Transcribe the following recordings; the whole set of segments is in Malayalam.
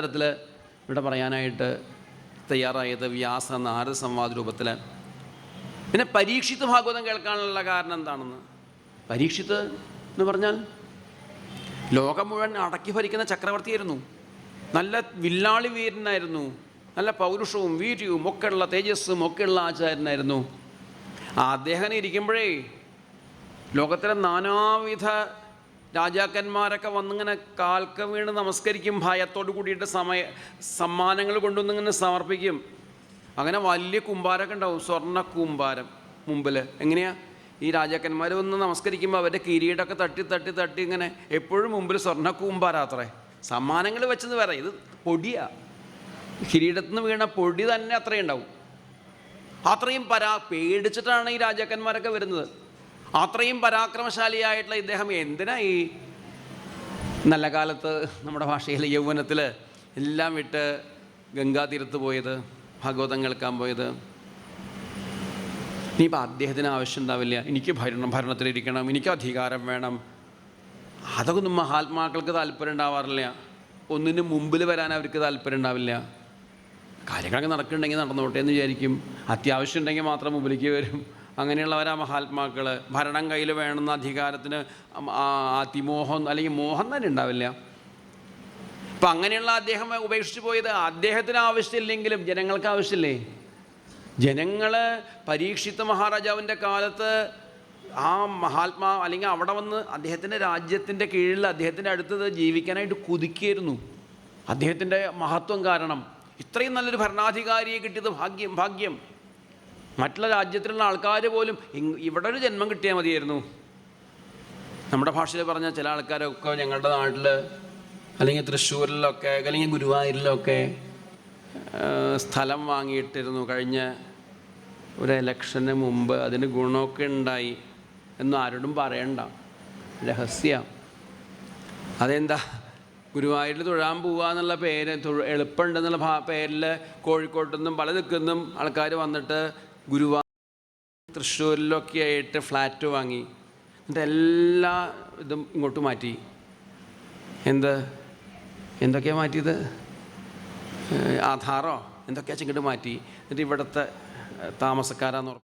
തരത്തിൽ ഇവിടെ പറയാനായിട്ട് തയ്യാറായത് വ്യാസ നാരദ സംവാദ രൂപത്തിൽ. പിന്നെ പരീക്ഷിത്ത് ഭാഗവതം കേൾക്കാനുള്ള കാരണം എന്താണെന്ന്. പരീക്ഷിത്ത് എന്ന് പറഞ്ഞാൽ ലോകം മുഴുവൻ അടക്കി ഭരിക്കുന്ന ചക്രവർത്തിയായിരുന്നു. നല്ല വില്ലാളി വീരനായിരുന്നു. നല്ല പൗരുഷവും വീര്യവും ഒക്കെയുള്ള തേജസ്സും ഒക്കെയുള്ള ആചാര്യനായിരുന്നു. അദ്ദേഹം ഇരിക്കുമ്പോഴേ ലോകത്തിലെ നാനാവിധ രാജാക്കന്മാരൊക്കെ വന്നിങ്ങനെ കാൽക്ക വീണ് നമസ്കരിക്കും. ഭയത്തോട് കൂടിയിട്ട് സമ്മാനങ്ങൾ കൊണ്ടുവന്നിങ്ങനെ സമർപ്പിക്കും. അങ്ങനെ വലിയ കുമ്പാരമൊക്കെ ഉണ്ടാവും, സ്വർണ്ണ കൂമ്പാരം മുമ്പിൽ. എങ്ങനെയാ ഈ രാജാക്കന്മാർ വന്ന് നമസ്കരിക്കുമ്പോൾ അവരുടെ കിരീടമൊക്കെ തട്ടി തട്ടി തട്ടി ഇങ്ങനെ എപ്പോഴും മുമ്പിൽ സ്വർണ്ണ കൂമ്പാരാത്രേ. സമ്മാനങ്ങൾ വെച്ചെന്ന് വേറെ, ഇത് പൊടിയാ. കിരീടത്തിൽ നിന്ന് വീണ പൊടി തന്നെ അത്രയും ഉണ്ടാവും. അത്രയും പേടിച്ചിട്ടാണ് ഈ രാജാക്കന്മാരൊക്കെ വരുന്നത്. അത്രയും പരാക്രമശാലിയായിട്ടുള്ള ഇദ്ദേഹം എന്തിനാ ഈ നല്ല കാലത്ത് നമ്മുടെ ഭാഷയിൽ യൗവനത്തിൽ എല്ലാം വിട്ട് ഗംഗാതീരത്ത് പോയത്, ഭാഗവതം കേൾക്കാൻ പോയത്? ഇനിയിപ്പോൾ അദ്ദേഹത്തിന് ആവശ്യം ഉണ്ടാവില്ല, എനിക്ക് ഭരണത്തിലിരിക്കണം, എനിക്ക് അധികാരം വേണം. അതൊക്കെ ഒന്നും മഹാത്മാക്കൾക്ക് താല്പര്യം ഉണ്ടാവാറില്ല. ഒന്നിന് മുമ്പിൽ വരാൻ അവർക്ക് താല്പര്യം ഉണ്ടാവില്ല. കാര്യങ്ങളൊക്കെ നടക്കുന്നുണ്ടെങ്കിൽ നടന്നോട്ടെ എന്ന് വിചാരിക്കും. അത്യാവശ്യം ഉണ്ടെങ്കിൽ മാത്രം മുമ്പിലേക്ക് വരും. അങ്ങനെയുള്ളവരാ മഹാത്മാക്കൾ. ഭരണം കയ്യിൽ വേണമെന്ന അധികാരത്തിന് അതിമോഹം അല്ലെങ്കിൽ മോഹം തന്നെ ഉണ്ടാവില്ല. അപ്പം അങ്ങനെയുള്ള അദ്ദേഹം ഉപേക്ഷിച്ച് പോയത് അദ്ദേഹത്തിന് ആവശ്യമില്ലെങ്കിലും ജനങ്ങൾക്ക് ആവശ്യമില്ലേ? ജനങ്ങൾ പരീക്ഷിത്ത് മഹാരാജാവിൻ്റെ കാലത്ത് ആ മഹാത്മാ അല്ലെങ്കിൽ അവിടെ വന്ന് അദ്ദേഹത്തിൻ്റെ രാജ്യത്തിൻ്റെ കീഴിൽ അദ്ദേഹത്തിൻ്റെ അടുത്തത് ജീവിക്കാനായിട്ട് കുതിക്കുകയായിരുന്നു. അദ്ദേഹത്തിൻ്റെ മഹത്വം കാരണം ഇത്രയും നല്ലൊരു ഭരണാധികാരിയെ കിട്ടിയത് ഭാഗ്യം. മറ്റുള്ള രാജ്യത്തിലുള്ള ആൾക്കാർ പോലും ഇവിടെ ഒരു ജന്മം കിട്ടിയാൽ മതിയായിരുന്നു. നമ്മുടെ ഭാഷയിൽ പറഞ്ഞ ചില ആൾക്കാരൊക്കെ ഞങ്ങളുടെ നാട്ടിൽ അല്ലെങ്കിൽ തൃശ്ശൂരിലൊക്കെ അല്ലെങ്കിൽ ഗുരുവായൂരിലൊക്കെ സ്ഥലം വാങ്ങിയിട്ടിരുന്നു കഴിഞ്ഞ ഒരു ഇലക്ഷന് മുമ്പ്. അതിന് ഗുണമൊക്കെ ഉണ്ടായി എന്നും ആരോടും പറയണ്ട, രഹസ്യം. അതെന്താ, ഗുരുവായൂരിൽ തൊഴാൻ പോവുക എന്നുള്ള പേര് എളുപ്പമുണ്ടെന്നുള്ള പേരിൽ കോഴിക്കോട്ടു നിന്നും പല ദിക്കുന്നും ആൾക്കാർ വന്നിട്ട് ഗുരുവായൂർ തൃശ്ശൂരിലൊക്കെ ആയിട്ട് ഫ്ലാറ്റ് വാങ്ങി. എന്നിട്ട് എല്ലാ ഇതും ഇങ്ങോട്ട് മാറ്റി. എന്തൊക്കെയാണ് മാറ്റിയത്? ആധാറോ എന്തൊക്കെയാ ഇങ്ങോട്ട് മാറ്റി. എന്നിട്ട് ഇവിടുത്തെ താമസക്കാരാന്ന് പറഞ്ഞു.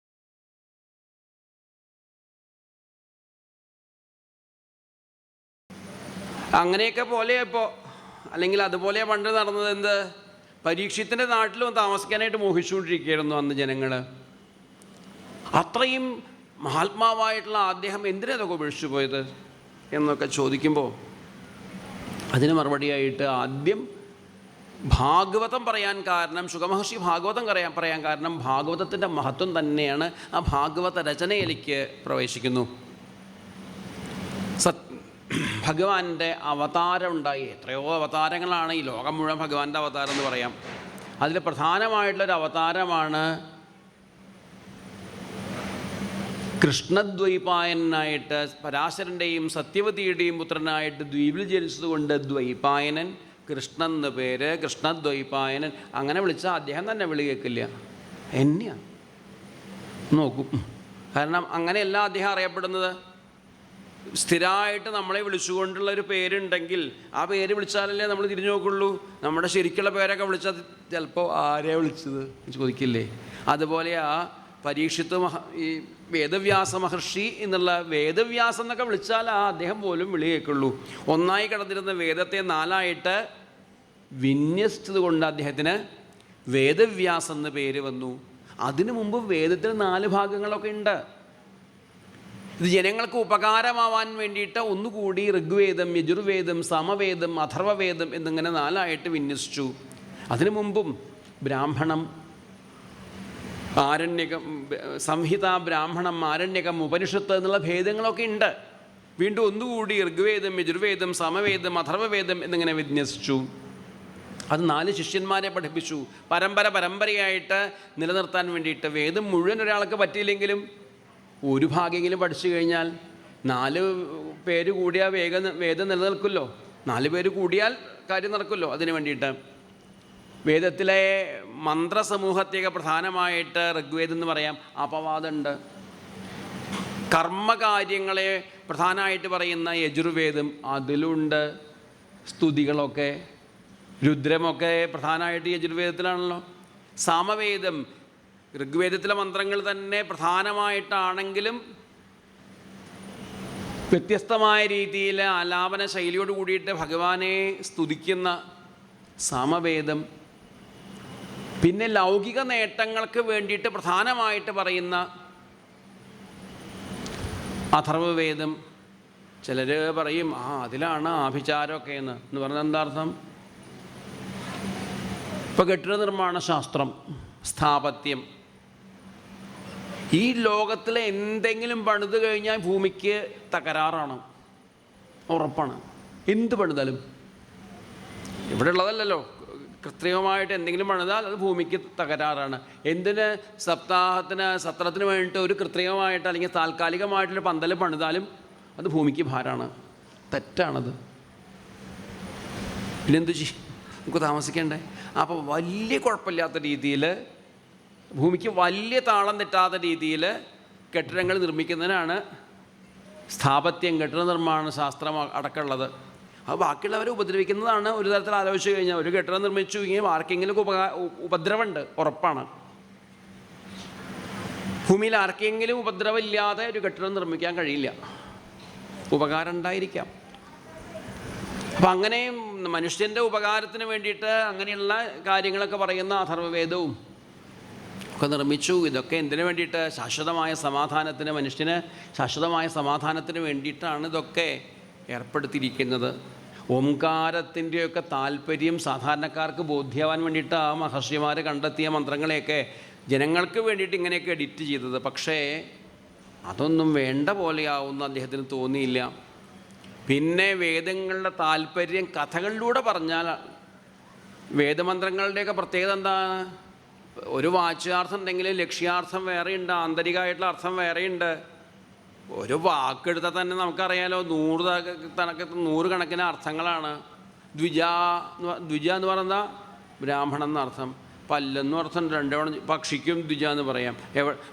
അങ്ങനെയൊക്കെ പോലെ ഇപ്പോൾ അല്ലെങ്കിൽ അതുപോലെ പണ്ട് നടന്നത്. പരീക്ഷത്തിൻ്റെ നാട്ടിലും താമസിക്കാനായിട്ട് മോഹിച്ചുകൊണ്ടിരിക്കുകയായിരുന്നു അന്ന് ജനങ്ങൾ. അത്രയും മഹാത്മാവായിട്ടുള്ള അദ്ദേഹം എന്തിനാ അതൊക്കെ ഉപേക്ഷിച്ചു പോയത് എന്നൊക്കെ ചോദിക്കുമ്പോൾ അതിന് മറുപടിയായിട്ട് ആദ്യം ഭാഗവതം പറയാൻ കാരണം, ശുകമഹർഷി ഭാഗവതം പറയാൻ കാരണം ഭാഗവതത്തിൻ്റെ മഹത്വം തന്നെയാണ്. ആ ഭാഗവത രചനയിലേക്ക് പ്രവേശിക്കുന്നു. ഭഗവാന്റെ അവതാരം ഉണ്ടായി. എത്രയോ അവതാരങ്ങളാണ് ഈ ലോകം മുഴുവൻ ഭഗവാന്റെ അവതാരം എന്ന് പറയാം. അതിൽ പ്രധാനമായിട്ടുള്ളൊരു അവതാരമാണ് കൃഷ്ണദ്വൈപായനായിട്ട് പരാശരൻ്റെയും സത്യവതിയുടെയും പുത്രനായിട്ട് ദ്വീപിൽ ജനിച്ചതുകൊണ്ട് ദ്വൈപായനൻ, കൃഷ്ണൻ എന്ന് പേര്, കൃഷ്ണദ്വൈപായനൻ. അങ്ങനെ വിളിച്ചാൽ അദ്ദേഹം തന്നെ വിളി കേൾക്കില്ല, എന്നെയാണ് നോക്കും. കാരണം അങ്ങനെയല്ല അദ്ദേഹം അറിയപ്പെടുന്നത്. സ്ഥിരമായിട്ട് നമ്മളെ വിളിച്ചുകൊണ്ടുള്ളൊരു പേരുണ്ടെങ്കിൽ ആ പേര് വിളിച്ചാലല്ലേ നമ്മൾ തിരിഞ്ഞു നോക്കുള്ളൂ. നമ്മുടെ ശരിക്കുള്ള പേരൊക്കെ വിളിച്ചാൽ ചിലപ്പോൾ ആരെയാ വിളിച്ചത് ചോദിക്കില്ലേ? അതുപോലെ ആ പരീക്ഷിത്ത് ഈ വേദവ്യാസ മഹർഷി എന്നുള്ള വേദവ്യാസം എന്നൊക്കെ വിളിച്ചാൽ അദ്ദേഹം പോലും വിളി കേൾക്കുള്ളൂ. ഒന്നായി കിടന്നിരുന്ന വേദത്തെ നാലായിട്ട് വിന്യസിച്ചത് കൊണ്ട് അദ്ദേഹത്തിന് വേദവ്യാസം എന്ന പേര് വന്നു. അതിനു മുമ്പ് വേദത്തിന് 4 ഭാഗങ്ങളൊക്കെ ഉണ്ട്. ഇത് ജനങ്ങൾക്ക് ഉപകാരമാവാൻ വേണ്ടിയിട്ട് ഒന്നുകൂടി ഋഗ്വേദം, യജുർവേദം, സമവേദം, അഥർവവേദം എന്നിങ്ങനെ 4ആയിട്ട് വിന്യസിച്ചു. അതിനു മുമ്പും ബ്രാഹ്മണം, ആരണ്യകം, സംഹിത, ബ്രാഹ്മണം, ആരണ്യകം, ഉപനിഷത്ത് എന്നുള്ള ഭേദങ്ങളൊക്കെ ഉണ്ട്. വീണ്ടും ഒന്നുകൂടി ഋഗ്വേദം, യജുർവേദം, സമവേദം, അഥർവവേദം എന്നിങ്ങനെ വിന്യസിച്ചു. അത് 4 ശിഷ്യന്മാരെ പഠിപ്പിച്ചു. പരമ്പരയായിട്ട് നിലനിർത്താൻ വേണ്ടിയിട്ട്. വേദം മുഴുവൻ ഒരാൾക്ക് പറ്റിയില്ലെങ്കിലും ഒരു ഭാഗമെങ്കിലും പഠിച്ചു കഴിഞ്ഞാൽ 4 പേര് കൂടിയാൽ വേദം നിലനിൽക്കുമല്ലോ. 4 പേര് കൂടിയാൽ കാര്യം നടക്കുമല്ലോ. അതിന് വേണ്ടിയിട്ട് വേദത്തിലെ മന്ത്രസമൂഹത്തെയൊക്കെ പ്രധാനമായിട്ട് ഋഗ്വേദം എന്ന് പറയാം. അപവാദമുണ്ട്. കർമ്മകാര്യങ്ങളെ പ്രധാനമായിട്ട് പറയുന്ന യജുർവേദം, അതിലുണ്ട് സ്തുതികളൊക്കെ. രുദ്രമൊക്കെ പ്രധാനമായിട്ട് യജുർവേദത്തിലാണല്ലോ. സാമവേദം ഋഗ്വേദത്തിലെ മന്ത്രങ്ങൾ തന്നെ പ്രധാനമായിട്ടാണെങ്കിലും വ്യത്യസ്തമായ രീതിയിൽ ആലാപന ശൈലിയോട് കൂടിയിട്ട് ഭഗവാനെ സ്തുതിക്കുന്ന സാമവേദം, പിന്നെ ലൗകിക നേട്ടങ്ങൾക്ക് വേണ്ടിയിട്ട് പ്രധാനമായിട്ട് പറയുന്ന അഥർവവേദം. ചിലർ പറയും അതിലാണ് ആഭിചാരമൊക്കെ എന്ന് പറഞ്ഞാൽ എന്താ അർത്ഥം? ഇപ്പോൾ കെട്ടിട നിർമ്മാണ ശാസ്ത്രം, സ്ഥാപത്യം, ഈ ലോകത്തിൽ എന്തെങ്കിലും പണിത് കഴിഞ്ഞാൽ ഭൂമിക്ക് തകരാറാണ്, ഉറപ്പാണ്. എന്ത് പണിതാലും, ഇവിടെ ഉള്ളതല്ലല്ലോ, കൃത്രിമമായിട്ട് എന്തെങ്കിലും പണിതാൽ അത് ഭൂമിക്ക് തകരാറാണ്. എന്തിന് സത്രത്തിന് വേണ്ടിയിട്ട് ഒരു കൃത്രിമമായിട്ട് അല്ലെങ്കിൽ താൽക്കാലികമായിട്ടൊരു പന്തൽ പണിതാലും അത് ഭൂമിക്ക് ഭാരമാണ്, തെറ്റാണത്. പിന്നെന്തു ചെയ്യും? നമുക്ക് താമസിക്കണ്ടേ? അപ്പോൾ വലിയ കുഴപ്പമില്ലാത്ത രീതിയിൽ, ഭൂമിക്ക് വലിയ താളം തെറ്റാത്ത രീതിയിൽ കെട്ടിടങ്ങൾ നിർമ്മിക്കുന്നതിനാണ് സ്ഥാപത്യം, കെട്ടിട നിർമ്മാണ ശാസ്ത്രം അടക്കമുള്ളത്. അത് ബാക്കിയുള്ളവരെ ഉപദ്രവിക്കുന്നതാണ്. ഒരു തരത്തിൽ ആലോചിച്ച് കഴിഞ്ഞാൽ ഒരു കെട്ടിടം നിർമ്മിച്ചു ഇങ്ങനെ ആർക്കെങ്കിലും ഉപദ്രവമുണ്ട്, ഉറപ്പാണ്. ഭൂമിയിൽ ആർക്കെങ്കിലും ഉപദ്രവമില്ലാതെ ഒരു കെട്ടിടം നിർമ്മിക്കാൻ കഴിയില്ല. ഉപകാരം ഉണ്ടായിരിക്കാം. അപ്പം അങ്ങനെ മനുഷ്യൻ്റെ ഉപകാരത്തിന് വേണ്ടിയിട്ട് അങ്ങനെയുള്ള കാര്യങ്ങളൊക്കെ പറയുന്ന അഥർവവേദവും ഒക്കെ നിർമ്മിച്ചു. ഇതൊക്കെ എന്തിനു വേണ്ടിയിട്ട്? ശാശ്വതമായ സമാധാനത്തിന്, മനുഷ്യന് ശാശ്വതമായ സമാധാനത്തിന് വേണ്ടിയിട്ടാണ് ഇതൊക്കെ ഏർപ്പെടുത്തിയിരിക്കുന്നത്. ഓംകാരത്തിൻ്റെയൊക്കെ താല്പര്യം സാധാരണക്കാർക്ക് ബോധ്യമാവാൻ വേണ്ടിയിട്ട് ആ മഹർഷിമാർ കണ്ടെത്തിയ മന്ത്രങ്ങളെയൊക്കെ ജനങ്ങൾക്ക് വേണ്ടിയിട്ട് ഇങ്ങനെയൊക്കെ എഡിറ്റ് ചെയ്തത്. പക്ഷേ അതൊന്നും വേണ്ട പോലെയാവുമെന്ന് അദ്ദേഹത്തിന് തോന്നിയില്ല. പിന്നെ വേദങ്ങളുടെ താല്പര്യം കഥകളിലൂടെ പറഞ്ഞാൽ, വേദമന്ത്രങ്ങളുടെയൊക്കെ പ്രത്യേകത എന്താണ്? ഒരു വാച്യാർത്ഥം ഉണ്ടെങ്കിൽ ലക്ഷ്യാർത്ഥം വേറെയുണ്ട്, ആന്തരികമായിട്ടുള്ള അർത്ഥം വേറെയുണ്ട്. ഒരു വാക്കെടുത്താൽ തന്നെ നമുക്കറിയാലോ, 100 കണക്കിന് അർത്ഥങ്ങളാണ്. ദ്വിജ എന്ന് പറയുന്നത് ബ്രാഹ്മണൻ എന്നർത്ഥം, പല്ലെന്നും അർത്ഥം, രണ്ടോണം പക്ഷിക്കും ദ്വിജ എന്ന് പറയാം.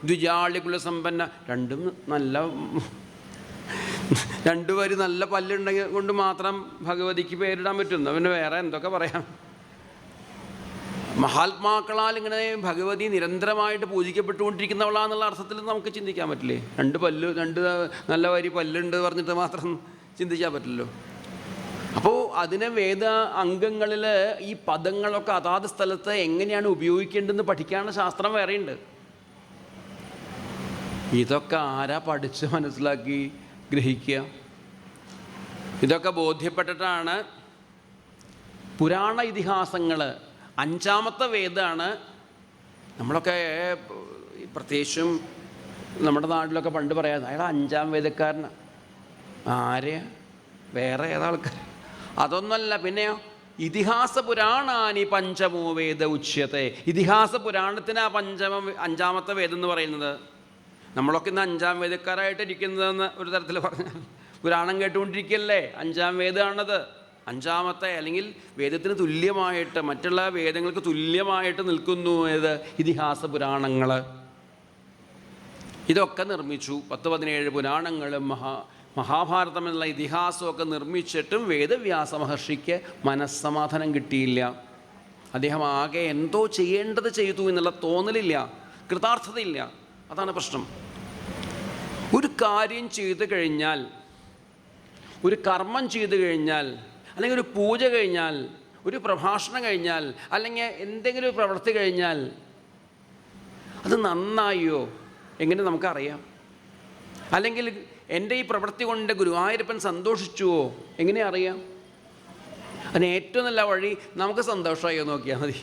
ദ്വിജാളിക്കുള്ള സമ്പന്ന, രണ്ടും നല്ല രണ്ടുപേര് നല്ല പല്ലുണ്ടെങ്കിൽ കൊണ്ട് മാത്രം ഭഗവതിക്ക് പേരിടാൻ പറ്റുന്നു. പിന്നെ വേറെ എന്തൊക്കെ പറയാം? മഹാത്മാക്കളാൽ ഇങ്ങനെ ഭഗവതി നിരന്തരമായിട്ട് പൂജിക്കപ്പെട്ടുകൊണ്ടിരിക്കുന്നവളാന്നുള്ള അർത്ഥത്തിൽ നമുക്ക് ചിന്തിക്കാൻ പറ്റില്ലേ? രണ്ട് നല്ല വരി പല്ലുണ്ട് പറഞ്ഞിട്ട് മാത്രം ചിന്തിക്കാൻ പറ്റില്ലല്ലോ. അപ്പോൾ അതിനെ വേദ അംഗങ്ങളിൽ ഈ പദങ്ങളൊക്കെ അതാത് സ്ഥലത്ത് എങ്ങനെയാണ് ഉപയോഗിക്കേണ്ടതെന്ന് പഠിക്കാനുള്ള ശാസ്ത്രം വേറെയുണ്ട്. ഇതൊക്കെ ആരാ പഠിച്ച് മനസ്സിലാക്കി ഗ്രഹിക്കുക? ഇതൊക്കെ ബോധ്യപ്പെട്ടിട്ടാണ് പുരാണ ഇതിഹാസങ്ങൾ. 5ാമത്തെ വേദമാണ്. നമ്മളൊക്കെ പ്രത്യേകിച്ചും നമ്മുടെ നാട്ടിലൊക്കെ പണ്ട് പറയാതെ അയാൾ 5ാം വേദക്കാരനാണ്. ആരെയാ? വേറെ ഏതാൾക്കാർ? അതൊന്നല്ല. പിന്നെയോ ഇതിഹാസ പുരാണാനി പഞ്ചമോ വേദ ഉച്യത്തെ. ഇതിഹാസ പുരാണത്തിന് 5ാമത്തെ വേദം എന്ന് പറയുന്നത്. നമ്മളൊക്കെ ഇന്ന് 5ാം വേദക്കാരായിട്ട് ഇരിക്കുന്നതെന്ന് ഒരു തരത്തിൽ പറഞ്ഞാൽ, പുരാണം കേട്ടുകൊണ്ടിരിക്കുകയല്ലേ? 5ാം വേദമാണത്. 5ാമത്തെ, അല്ലെങ്കിൽ വേദത്തിന് തുല്യമായിട്ട്, മറ്റുള്ള വേദങ്ങൾക്ക് തുല്യമായിട്ട് നിൽക്കുന്നു ഏത്? ഇതിഹാസ പുരാണങ്ങൾ. ഇതൊക്കെ നിർമ്മിച്ചു. 10-17 പുരാണങ്ങളും മഹാഭാരതം എന്നുള്ള ഇതിഹാസമൊക്കെ നിർമ്മിച്ചിട്ടും വേദവ്യാസ മഹർഷിക്ക് മനസ്സമാധാനം കിട്ടിയില്ല. അദ്ദേഹം ആകെ എന്തോ ചെയ്യേണ്ടത് ചെയ്തു എന്നുള്ള തോന്നലില്ല, കൃതാർത്ഥതയില്ല. അതാണ് പ്രശ്നം. ഒരു കാര്യം ചെയ്തു കഴിഞ്ഞാൽ, ഒരു കർമ്മം ചെയ്തു കഴിഞ്ഞാൽ, അല്ലെങ്കിൽ ഒരു പൂജ കഴിഞ്ഞാൽ, ഒരു പ്രഭാഷണം കഴിഞ്ഞാൽ, അല്ലെങ്കിൽ എന്തെങ്കിലും ഒരു പ്രവൃത്തി കഴിഞ്ഞാൽ അത് നന്നായോ എങ്ങനെ നമുക്കറിയാം? അല്ലെങ്കിൽ എൻ്റെ ഈ പ്രവൃത്തി കൊണ്ട് ഗുരുവായൂരപ്പൻ സന്തോഷിച്ചുവോ എങ്ങനെ അറിയാം? അതിന് ഏറ്റവും നല്ല വഴി നമുക്ക് സന്തോഷമായോ നോക്കിയാൽ മതി.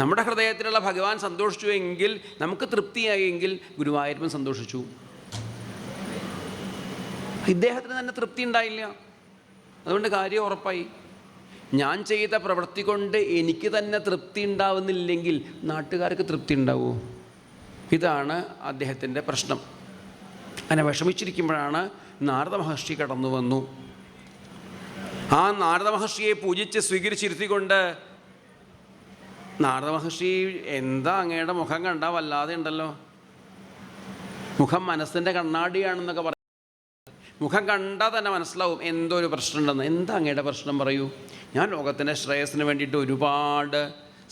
നമ്മുടെ ഹൃദയത്തിലുള്ള ഭഗവാൻ സന്തോഷിച്ചു എങ്കിൽ, നമുക്ക് തൃപ്തിയായി എങ്കിൽ ഗുരുവായൂരപ്പൻ സന്തോഷിച്ചു. ഇദ്ദേഹത്തിന് തന്നെ തൃപ്തി ഉണ്ടായില്ല. അതുകൊണ്ട് കാര്യം ഉറപ്പായി. ഞാൻ ചെയ്ത പ്രവൃത്തി കൊണ്ട് എനിക്ക് തന്നെ തൃപ്തി ഉണ്ടാവുന്നില്ലെങ്കിൽ നാട്ടുകാർക്ക് തൃപ്തി ഉണ്ടാവുമോ? ഇതാണ് അദ്ദേഹത്തിൻ്റെ പ്രശ്നം. അങ്ങനെ വിഷമിച്ചിരിക്കുമ്പോഴാണ് നാരദ മഹർഷി കടന്നു വന്നു. ആ നാരദ മഹർഷിയെ പൂജിച്ച് സ്വീകരിച്ചിരുത്തിക്കൊണ്ട്, നാരദ മഹർഷി എന്താ അങ്ങയുടെ മുഖം കണ്ടാൽ വല്ലാതെ ഉണ്ടല്ലോ, മുഖം മനസ്സിൻ്റെ കണ്ണാടിയാണെന്നൊക്കെ പറയും. മുഖം കണ്ടാൽ തന്നെ മനസ്സിലാവും എന്തോ ഒരു പ്രശ്നമുണ്ടെന്ന്. എന്താ അങ്ങയുടെ പ്രശ്നം പറയൂ. ഞാൻ ലോകത്തിൻ്റെ ശ്രേയസ്സിന് വേണ്ടിയിട്ട് ഒരുപാട്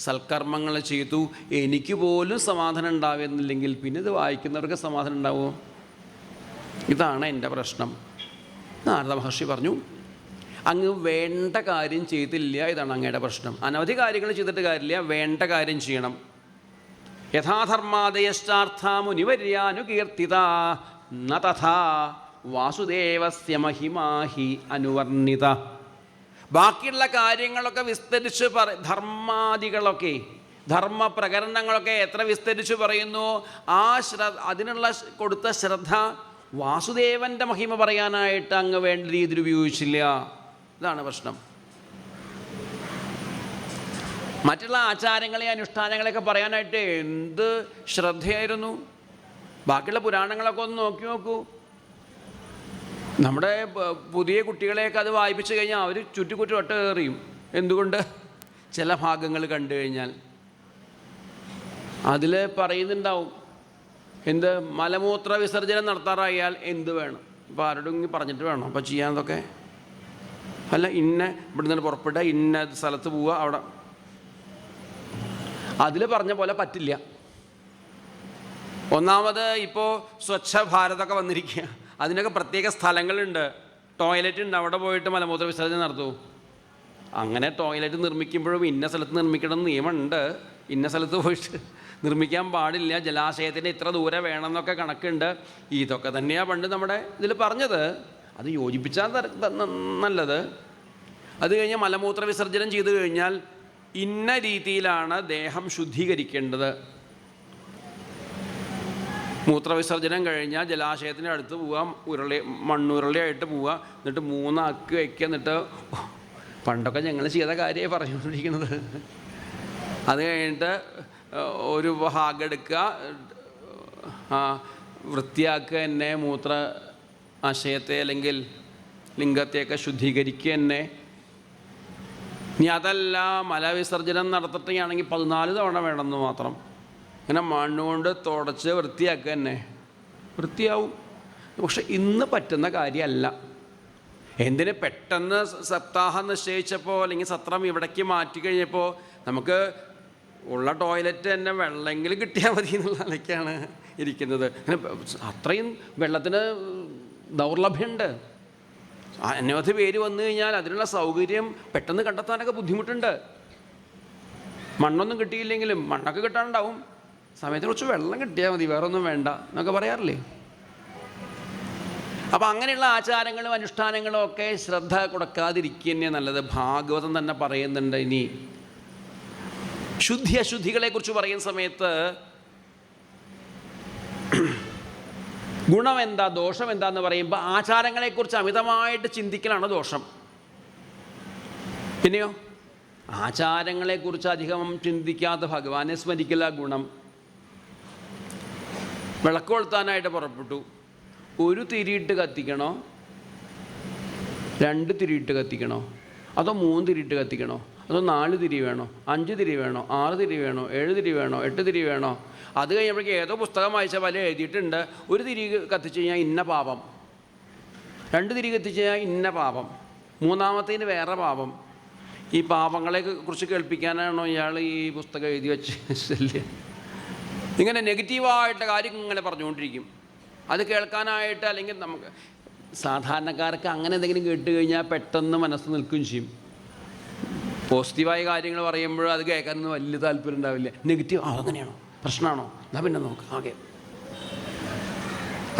സൽക്കർമ്മങ്ങൾ ചെയ്തു, എനിക്ക് പോലും സമാധാനം ഉണ്ടാവുന്നില്ലെങ്കിൽ പിന്നെ ഇത് വായിക്കുന്നവർക്ക് സമാധാനം ഉണ്ടാവുമോ? ഇതാണ് എൻ്റെ പ്രശ്നം. നാരദ മഹർഷി പറഞ്ഞു, അങ്ങ് വേണ്ട കാര്യം ചെയ്തില്ല, ഇതാണ് അങ്ങയുടെ പ്രശ്നം. അനവധി കാര്യങ്ങൾ ചെയ്തിട്ട് കാര്യമില്ല, വേണ്ട കാര്യം ചെയ്യണം. യഥാധർമാദയശ്ചാർത്ഥാമുനിവര്യാനുകീർത്തിത ന തഥാ വാസുദേവസ്യ മഹിമാഹി അനുവർണിത. ബാക്കിയുള്ള കാര്യങ്ങളൊക്കെ വിസ്തരിച്ച് ധർമാദികളൊക്കെ, ധർമ്മപ്രകരണങ്ങളൊക്കെ എത്ര വിസ്തരിച്ച് പറയുന്നു, അതിനുള്ള കൊടുത്ത ശ്രദ്ധ വാസുദേവൻ്റെ മഹിമ പറയാനായിട്ട് അങ്ങ് വേണ്ട രീതിയിൽ ഉപയോഗിച്ചില്ല. ഇതാണ് പ്രശ്നം. മറ്റുള്ള ആചാരങ്ങളെ അനുഷ്ഠാനങ്ങളെയൊക്കെ പറയാനായിട്ട് എന്ത് ശ്രദ്ധയായിരുന്നു. ബാക്കിയുള്ള പുരാണങ്ങളൊക്കെ ഒന്ന് നോക്കി നോക്കൂ. നമ്മുടെ പുതിയ കുട്ടികളെയൊക്കെ അത് വായിപ്പിച്ചു കഴിഞ്ഞാൽ അവർ ചുറ്റിക്കുറ്റി വട്ട കയറിയും. എന്തുകൊണ്ട്? ചില ഭാഗങ്ങൾ കണ്ടു കഴിഞ്ഞാൽ അതിൽ പറയുന്നുണ്ടാവും, എന്ത് മലമൂത്ര വിസർജനം നടത്താറായാൽ എന്ത് വേണം. ഇപ്പോൾ ആരോടെങ്കിലും പറഞ്ഞിട്ട് വേണം അപ്പോൾ ചെയ്യാനതൊക്കെ. അല്ല, ഇവിടെ നിന്ന് പുറപ്പെടുക, ഇന്ന സ്ഥലത്ത് പോവുക, അവിടെ അതിൽ പറഞ്ഞ പോലെ പറ്റില്ല. ഒന്നാമത് ഇപ്പോൾ സ്വച്ഛ ഭാരതൊക്കെ വന്നിരിക്കുക, അതിനൊക്കെ പ്രത്യേക സ്ഥലങ്ങളുണ്ട്, ടോയ്ലറ്റ് ഉണ്ട്, അവിടെ പോയിട്ട് മലമൂത്ര വിസർജനം നടത്തൂ. അങ്ങനെ ടോയ്ലറ്റ് നിർമ്മിക്കുമ്പോഴും ഇന്ന സ്ഥലത്ത് നിർമ്മിക്കണം നിയമമുണ്ട്, ഇന്ന സ്ഥലത്ത് പോയിട്ട് നിർമ്മിക്കാൻ പാടില്ല, ജലാശയത്തിന് ഇത്ര ദൂരെ വേണമെന്നൊക്കെ കണക്കുണ്ട്. ഇതൊക്കെ തന്നെയാണ് പണ്ട് നമ്മുടെ ഇതിൽ പറഞ്ഞത്. അത് യോജിപ്പിച്ചാൽ നല്ലത്. അത് കഴിഞ്ഞ് മലമൂത്ര വിസർജനം ചെയ്തു കഴിഞ്ഞാൽ ഇന്ന രീതിയിലാണ് ദേഹം ശുദ്ധീകരിക്കേണ്ടത്. മൂത്രവിസർജനം കഴിഞ്ഞാൽ ജലാശയത്തിൻ്റെ അടുത്ത് പോവാം, മണ്ണുരുളിയായിട്ട് പോവുക, എന്നിട്ട് 3 അക്ക് വയ്ക്കുക, എന്നിട്ട് പണ്ടൊക്കെ ഞങ്ങൾ ചെയ്ത കാര്യമായി പറഞ്ഞുകൊണ്ടിരിക്കുന്നത്. അത് കഴിഞ്ഞിട്ട് ഒരു ഭാഗം എടുക്കുക, വൃത്തിയാക്കുക, എന്നെ മൂത്ര ആശയത്തെ അല്ലെങ്കിൽ ലിംഗത്തെയൊക്കെ ശുദ്ധീകരിക്കുക എന്നെ. ഇനി അതല്ല മലവിസർജനം നടത്തിട്ടാണെങ്കിൽ 14 തവണ വേണമെന്ന് മാത്രം. ഇങ്ങനെ മണ്ണുകൊണ്ട് തുടച്ച് വൃത്തിയാക്കുക തന്നെ, വൃത്തിയാവും. പക്ഷെ ഇന്ന് പറ്റുന്ന കാര്യമല്ല. എന്തിന് പെട്ടെന്ന് സപ്താഹം നിശ്ചയിച്ചപ്പോൾ അല്ലെങ്കിൽ സത്രം ഇവിടേക്ക് മാറ്റി കഴിഞ്ഞപ്പോൾ നമുക്ക് ഉള്ള ടോയ്ലറ്റ് തന്നെ വെള്ളമെങ്കിലും കിട്ടിയാൽ മതി എന്നുള്ള നിലയ്ക്കാണ് ഇരിക്കുന്നത്. അങ്ങനെ അത്രയും വെള്ളത്തിന് ദൗർലഭ്യമുണ്ട്. അനവധി പേര് വന്നു കഴിഞ്ഞാൽ അതിനുള്ള സൗകര്യം പെട്ടെന്ന് കണ്ടെത്താനൊക്കെ ബുദ്ധിമുട്ടുണ്ട്. മണ്ണൊന്നും കിട്ടിയില്ലെങ്കിലും മണ്ണൊക്കെ കിട്ടാനുണ്ടാവും, സമയത്തിന് കുറച്ച് വെള്ളം കിട്ടിയാൽ മതി, വേറെ ഒന്നും വേണ്ട എന്നൊക്കെ പറയാറില്ലേ. അപ്പം അങ്ങനെയുള്ള ആചാരങ്ങളും അനുഷ്ഠാനങ്ങളും ഒക്കെ ശ്രദ്ധ കൊടുക്കാതിരിക്കുക തന്നെ നല്ലത്. ഭാഗവതം തന്നെ പറയുന്നുണ്ട്. ഇനി ശുദ്ധി അശുദ്ധികളെക്കുറിച്ച് പറയുന്ന സമയത്ത് ഗുണം എന്താ ദോഷം എന്താന്ന് പറയുമ്പോൾ ആചാരങ്ങളെക്കുറിച്ച് അമിതമായിട്ട് ചിന്തിക്കലാണ് ദോഷം. പിന്നെയോ ആചാരങ്ങളെക്കുറിച്ച് അധികം ചിന്തിക്കാതെ ഭഗവാനെ സ്മരിക്കല ഗുണം. വിളക്ക് കൊളുത്താനായിട്ട് പുറപ്പെട്ടു, 1 തിരിയിട്ട് കത്തിക്കണോ, 2 തിരിയിട്ട് കത്തിക്കണോ, അതോ 3 തിരിയിട്ട് കത്തിക്കണോ, അതോ 4 തിരി വേണോ, 5 തിരി വേണോ, 6 തിരി വേണോ, 7 തിരി വേണോ, 8 തിരി വേണോ? അത് കഴിഞ്ഞപ്പോഴേക്കും ഏതോ പുസ്തകം വായിച്ച പോലെ എഴുതിയിട്ടുണ്ട്, 1 തിരി കത്തിച്ച് കഴിഞ്ഞാൽ ഇന്ന പാപം, 2 തിരി കത്തിച്ച് കഴിഞ്ഞാൽ ഇന്ന പാപം, 3-ാമത്തേന് വേറെ പാപം. ഈ പാപങ്ങളെ കുറിച്ച് കേൾപ്പിക്കാനാണോ ഇയാൾ ഈ പുസ്തകം എഴുതി വെച്ചില്ല? ഇങ്ങനെ നെഗറ്റീവായിട്ട് കാര്യം ഇങ്ങനെ പറഞ്ഞുകൊണ്ടിരിക്കും. അത് കേൾക്കാനായിട്ട് അല്ലെങ്കിൽ നമുക്ക് സാധാരണക്കാർക്ക് അങ്ങനെ എന്തെങ്കിലും കേട്ട് കഴിഞ്ഞാൽ പെട്ടെന്ന് മനസ്സ് നിൽക്കുകയും ചെയ്യും. പോസിറ്റീവായ കാര്യങ്ങൾ പറയുമ്പോൾ അത് കേൾക്കാനൊന്നും വലിയ താല്പര്യം ഉണ്ടാവില്ല. നെഗറ്റീവ്, അങ്ങനെയാണോ, പ്രശ്നമാണോ, എന്നാൽ പിന്നെ നോക്ക് ഓക്കെ.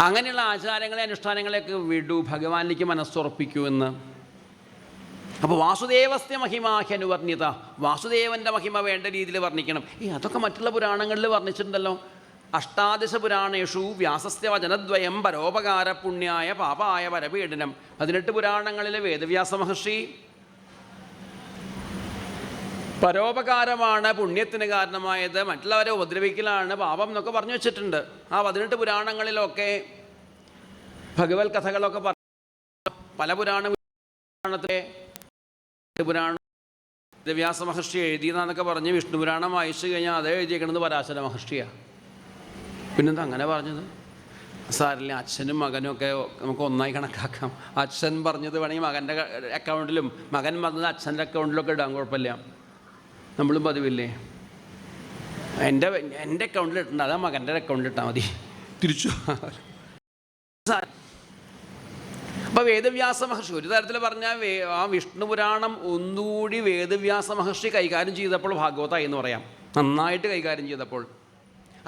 അങ്ങനെയുള്ള ആചാരങ്ങളെ അനുഷ്ഠാനങ്ങളെയൊക്കെ വിടൂ, ഭഗവാനിലേക്ക് മനസ്സുറപ്പിക്കുമെന്ന്. അപ്പോൾ വാസുദേവസ്യ മഹിമാഹ്യനുവർണ്ണിത, വാസുദേവൻ്റെ മഹിമ വേണ്ട രീതിയിൽ വർണ്ണിക്കണം. അതൊക്കെ മറ്റുള്ള പുരാണങ്ങളിൽ വർണ്ണിച്ചിട്ടുണ്ടല്ലോ. അഷ്ടാദശ പുരാണേഷു വ്യാസസ്യ വചനദ്വയം പരോപകാര പുണ്യായ പാപായ പരപീഡനം. 18 പുരാണങ്ങളിലെ വേദവ്യാസ മഹർഷി പരോപകാരമാണ് പുണ്യത്തിന് കാരണമായത്, മറ്റുള്ളവരെ ഉപദ്രവിക്കലാണ് പാപം എന്നൊക്കെ പറഞ്ഞു വെച്ചിട്ടുണ്ട്. ആ 18 പുരാണങ്ങളിലൊക്കെ ഭഗവത് കഥകളൊക്കെ പല പുരാണത്തെ വേദവ്യാസ മഹർഷി എഴുതിയെന്നൊക്കെ പറഞ്ഞ് വിഷ്ണു പുരാണം വായിച്ചു കഴിഞ്ഞാൽ അത് എഴുതിയേക്കണത് പരാശര മഹർഷിയാണ്. പിന്നെന്താ അങ്ങനെ പറഞ്ഞത്? സാറില്ല, അച്ഛനും മകനും ഒക്കെ നമുക്ക് ഒന്നായി കണക്കാക്കാം. അച്ഛൻ പറഞ്ഞത് വേണമെങ്കിൽ മകൻ്റെ അക്കൗണ്ടിലും മകൻ പറഞ്ഞത് അച്ഛൻ്റെ അക്കൗണ്ടിലൊക്കെ ഇടാൻ കുഴപ്പമില്ല. നമ്മളും പതിവില്ലേ, എൻ്റെ അക്കൗണ്ടിൽ ഇട്ടുണ്ട്, അതാ മകൻ്റെ അക്കൗണ്ടിൽ ഇട്ടാൽ മതി, തിരിച്ചു. അപ്പോൾ വേദവ്യാസ മഹർഷി ഒരു തരത്തിൽ പറഞ്ഞാൽ ആ വിഷ്ണു പുരാണം ഒന്നുകൂടി വേദവ്യാസ മഹർഷി കൈകാര്യം ചെയ്തപ്പോൾ ഭാഗവതമായി എന്ന് പറയാം. നന്നായിട്ട് കൈകാര്യം ചെയ്തപ്പോൾ.